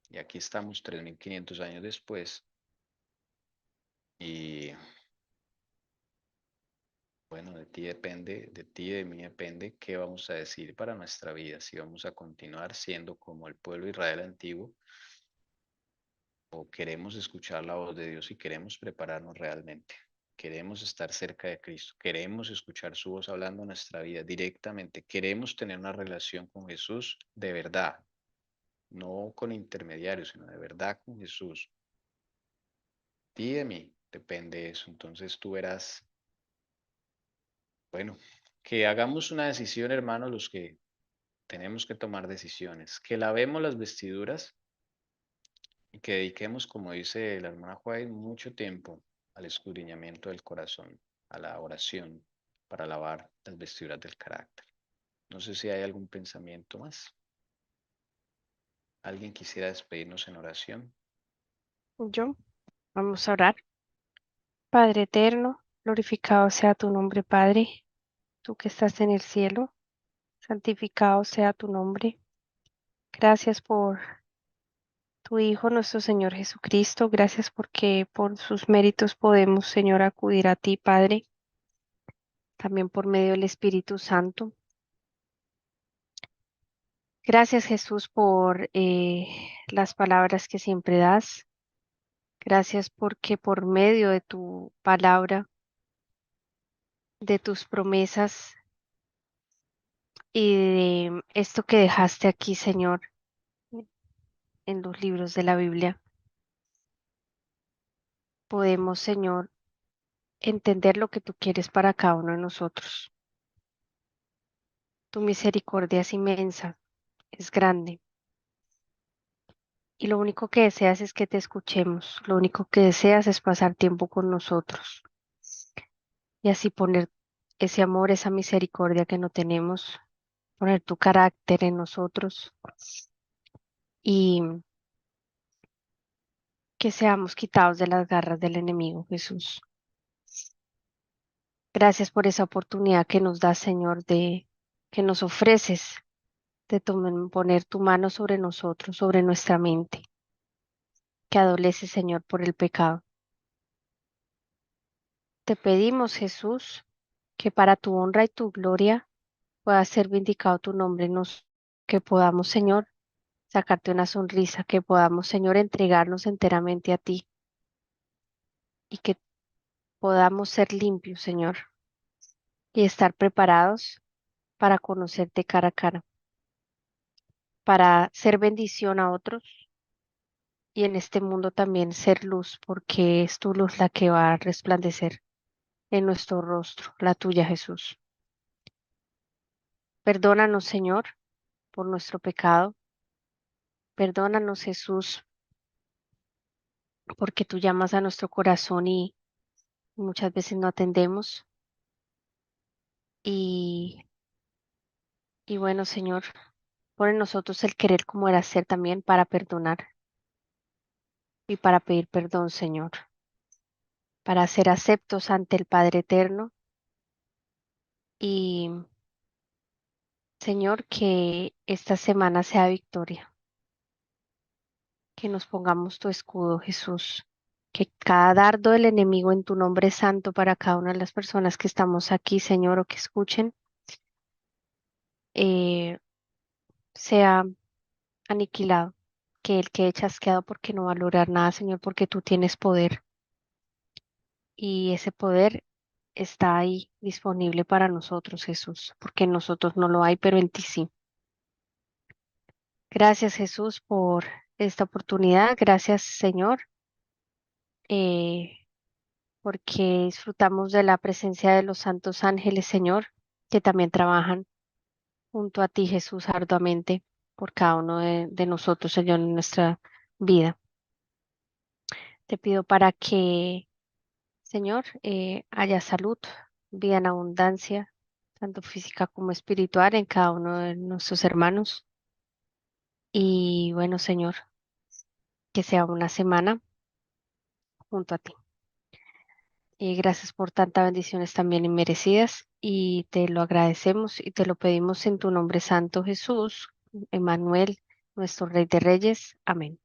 y aquí estamos 3500 años después. Y bueno, de ti depende, de ti y de mí depende qué vamos a decidir para nuestra vida, si vamos a continuar siendo como el pueblo de Israel antiguo o queremos escuchar la voz de Dios y queremos prepararnos realmente. Queremos estar cerca de Cristo, queremos escuchar su voz hablando en nuestra vida directamente, queremos tener una relación con Jesús de verdad, no con intermediarios, sino de verdad con Jesús. De ti y de mí depende eso, entonces tú verás. Bueno, que hagamos una decisión, hermanos, los que tenemos que tomar decisiones, que lavemos las vestiduras y que dediquemos, como dice la hermana Juárez, mucho tiempo al escudriñamiento del corazón, a la oración para lavar las vestiduras del carácter. No sé si hay algún pensamiento más. ¿Alguien quisiera despedirnos en oración? Yo, vamos a orar. Padre eterno, glorificado sea tu nombre, Padre, tú que estás en el cielo, santificado sea tu nombre. Gracias por tu Hijo, nuestro Señor Jesucristo. Gracias porque por sus méritos podemos, Señor, acudir a ti, Padre, también por medio del Espíritu Santo. Gracias, Jesús, por las palabras que siempre das. Gracias porque por medio de tu palabra, de tus promesas y de esto que dejaste aquí, Señor, en los libros de la Biblia, podemos, Señor, entender lo que tú quieres para cada uno de nosotros. Tu misericordia es inmensa, es grande, y lo único que deseas es que te escuchemos, lo único que deseas es pasar tiempo con nosotros y así poner ese amor, esa misericordia que no tenemos, poner tu carácter en nosotros y que seamos quitados de las garras del enemigo, Jesús. Gracias por esa oportunidad que nos das, Señor, que nos ofreces de poner tu mano sobre nosotros, sobre nuestra mente, que adolece, Señor, por el pecado. Te pedimos, Jesús, que para tu honra y tu gloria pueda ser vindicado tu nombre en nosotros, que podamos, Señor, sacarte una sonrisa, que podamos, Señor, entregarnos enteramente a ti y que podamos ser limpios, Señor, y estar preparados para conocerte cara a cara, para ser bendición a otros y en este mundo también ser luz, porque es tu luz la que va a resplandecer en nuestro rostro, la tuya, Jesús. Perdónanos, Señor, por nuestro pecado. Perdónanos, Jesús, porque tú llamas a nuestro corazón y muchas veces no atendemos. Y, y bueno, Señor, pon en nosotros el querer como era ser también para perdonar y para pedir perdón, Señor, para ser aceptos ante el Padre Eterno. Y, Señor, que esta semana sea victoria, que nos pongamos tu escudo, Jesús, que cada dardo del enemigo en tu nombre santo para cada una de las personas que estamos aquí, Señor, o que escuchen, sea aniquilado, aquel que he chasqueado porque no va a lograr nada, Señor, porque tú tienes poder y ese poder está ahí disponible para nosotros, Jesús, porque en nosotros no lo hay, pero en ti sí. Gracias, Jesús, por esta oportunidad. Gracias, Señor, porque disfrutamos de la presencia de los santos ángeles, Señor, que también trabajan junto a ti, Jesús, arduamente por cada uno de nosotros, Señor, en nuestra vida. Te pido para que, Señor, haya salud, vida en abundancia, tanto física como espiritual, en cada uno de nuestros hermanos. Y bueno, Señor, que sea una semana junto a ti. Y gracias por tantas bendiciones también inmerecidas y te lo agradecemos y te lo pedimos en tu nombre santo, Jesús, Emmanuel, nuestro Rey de Reyes. Amén.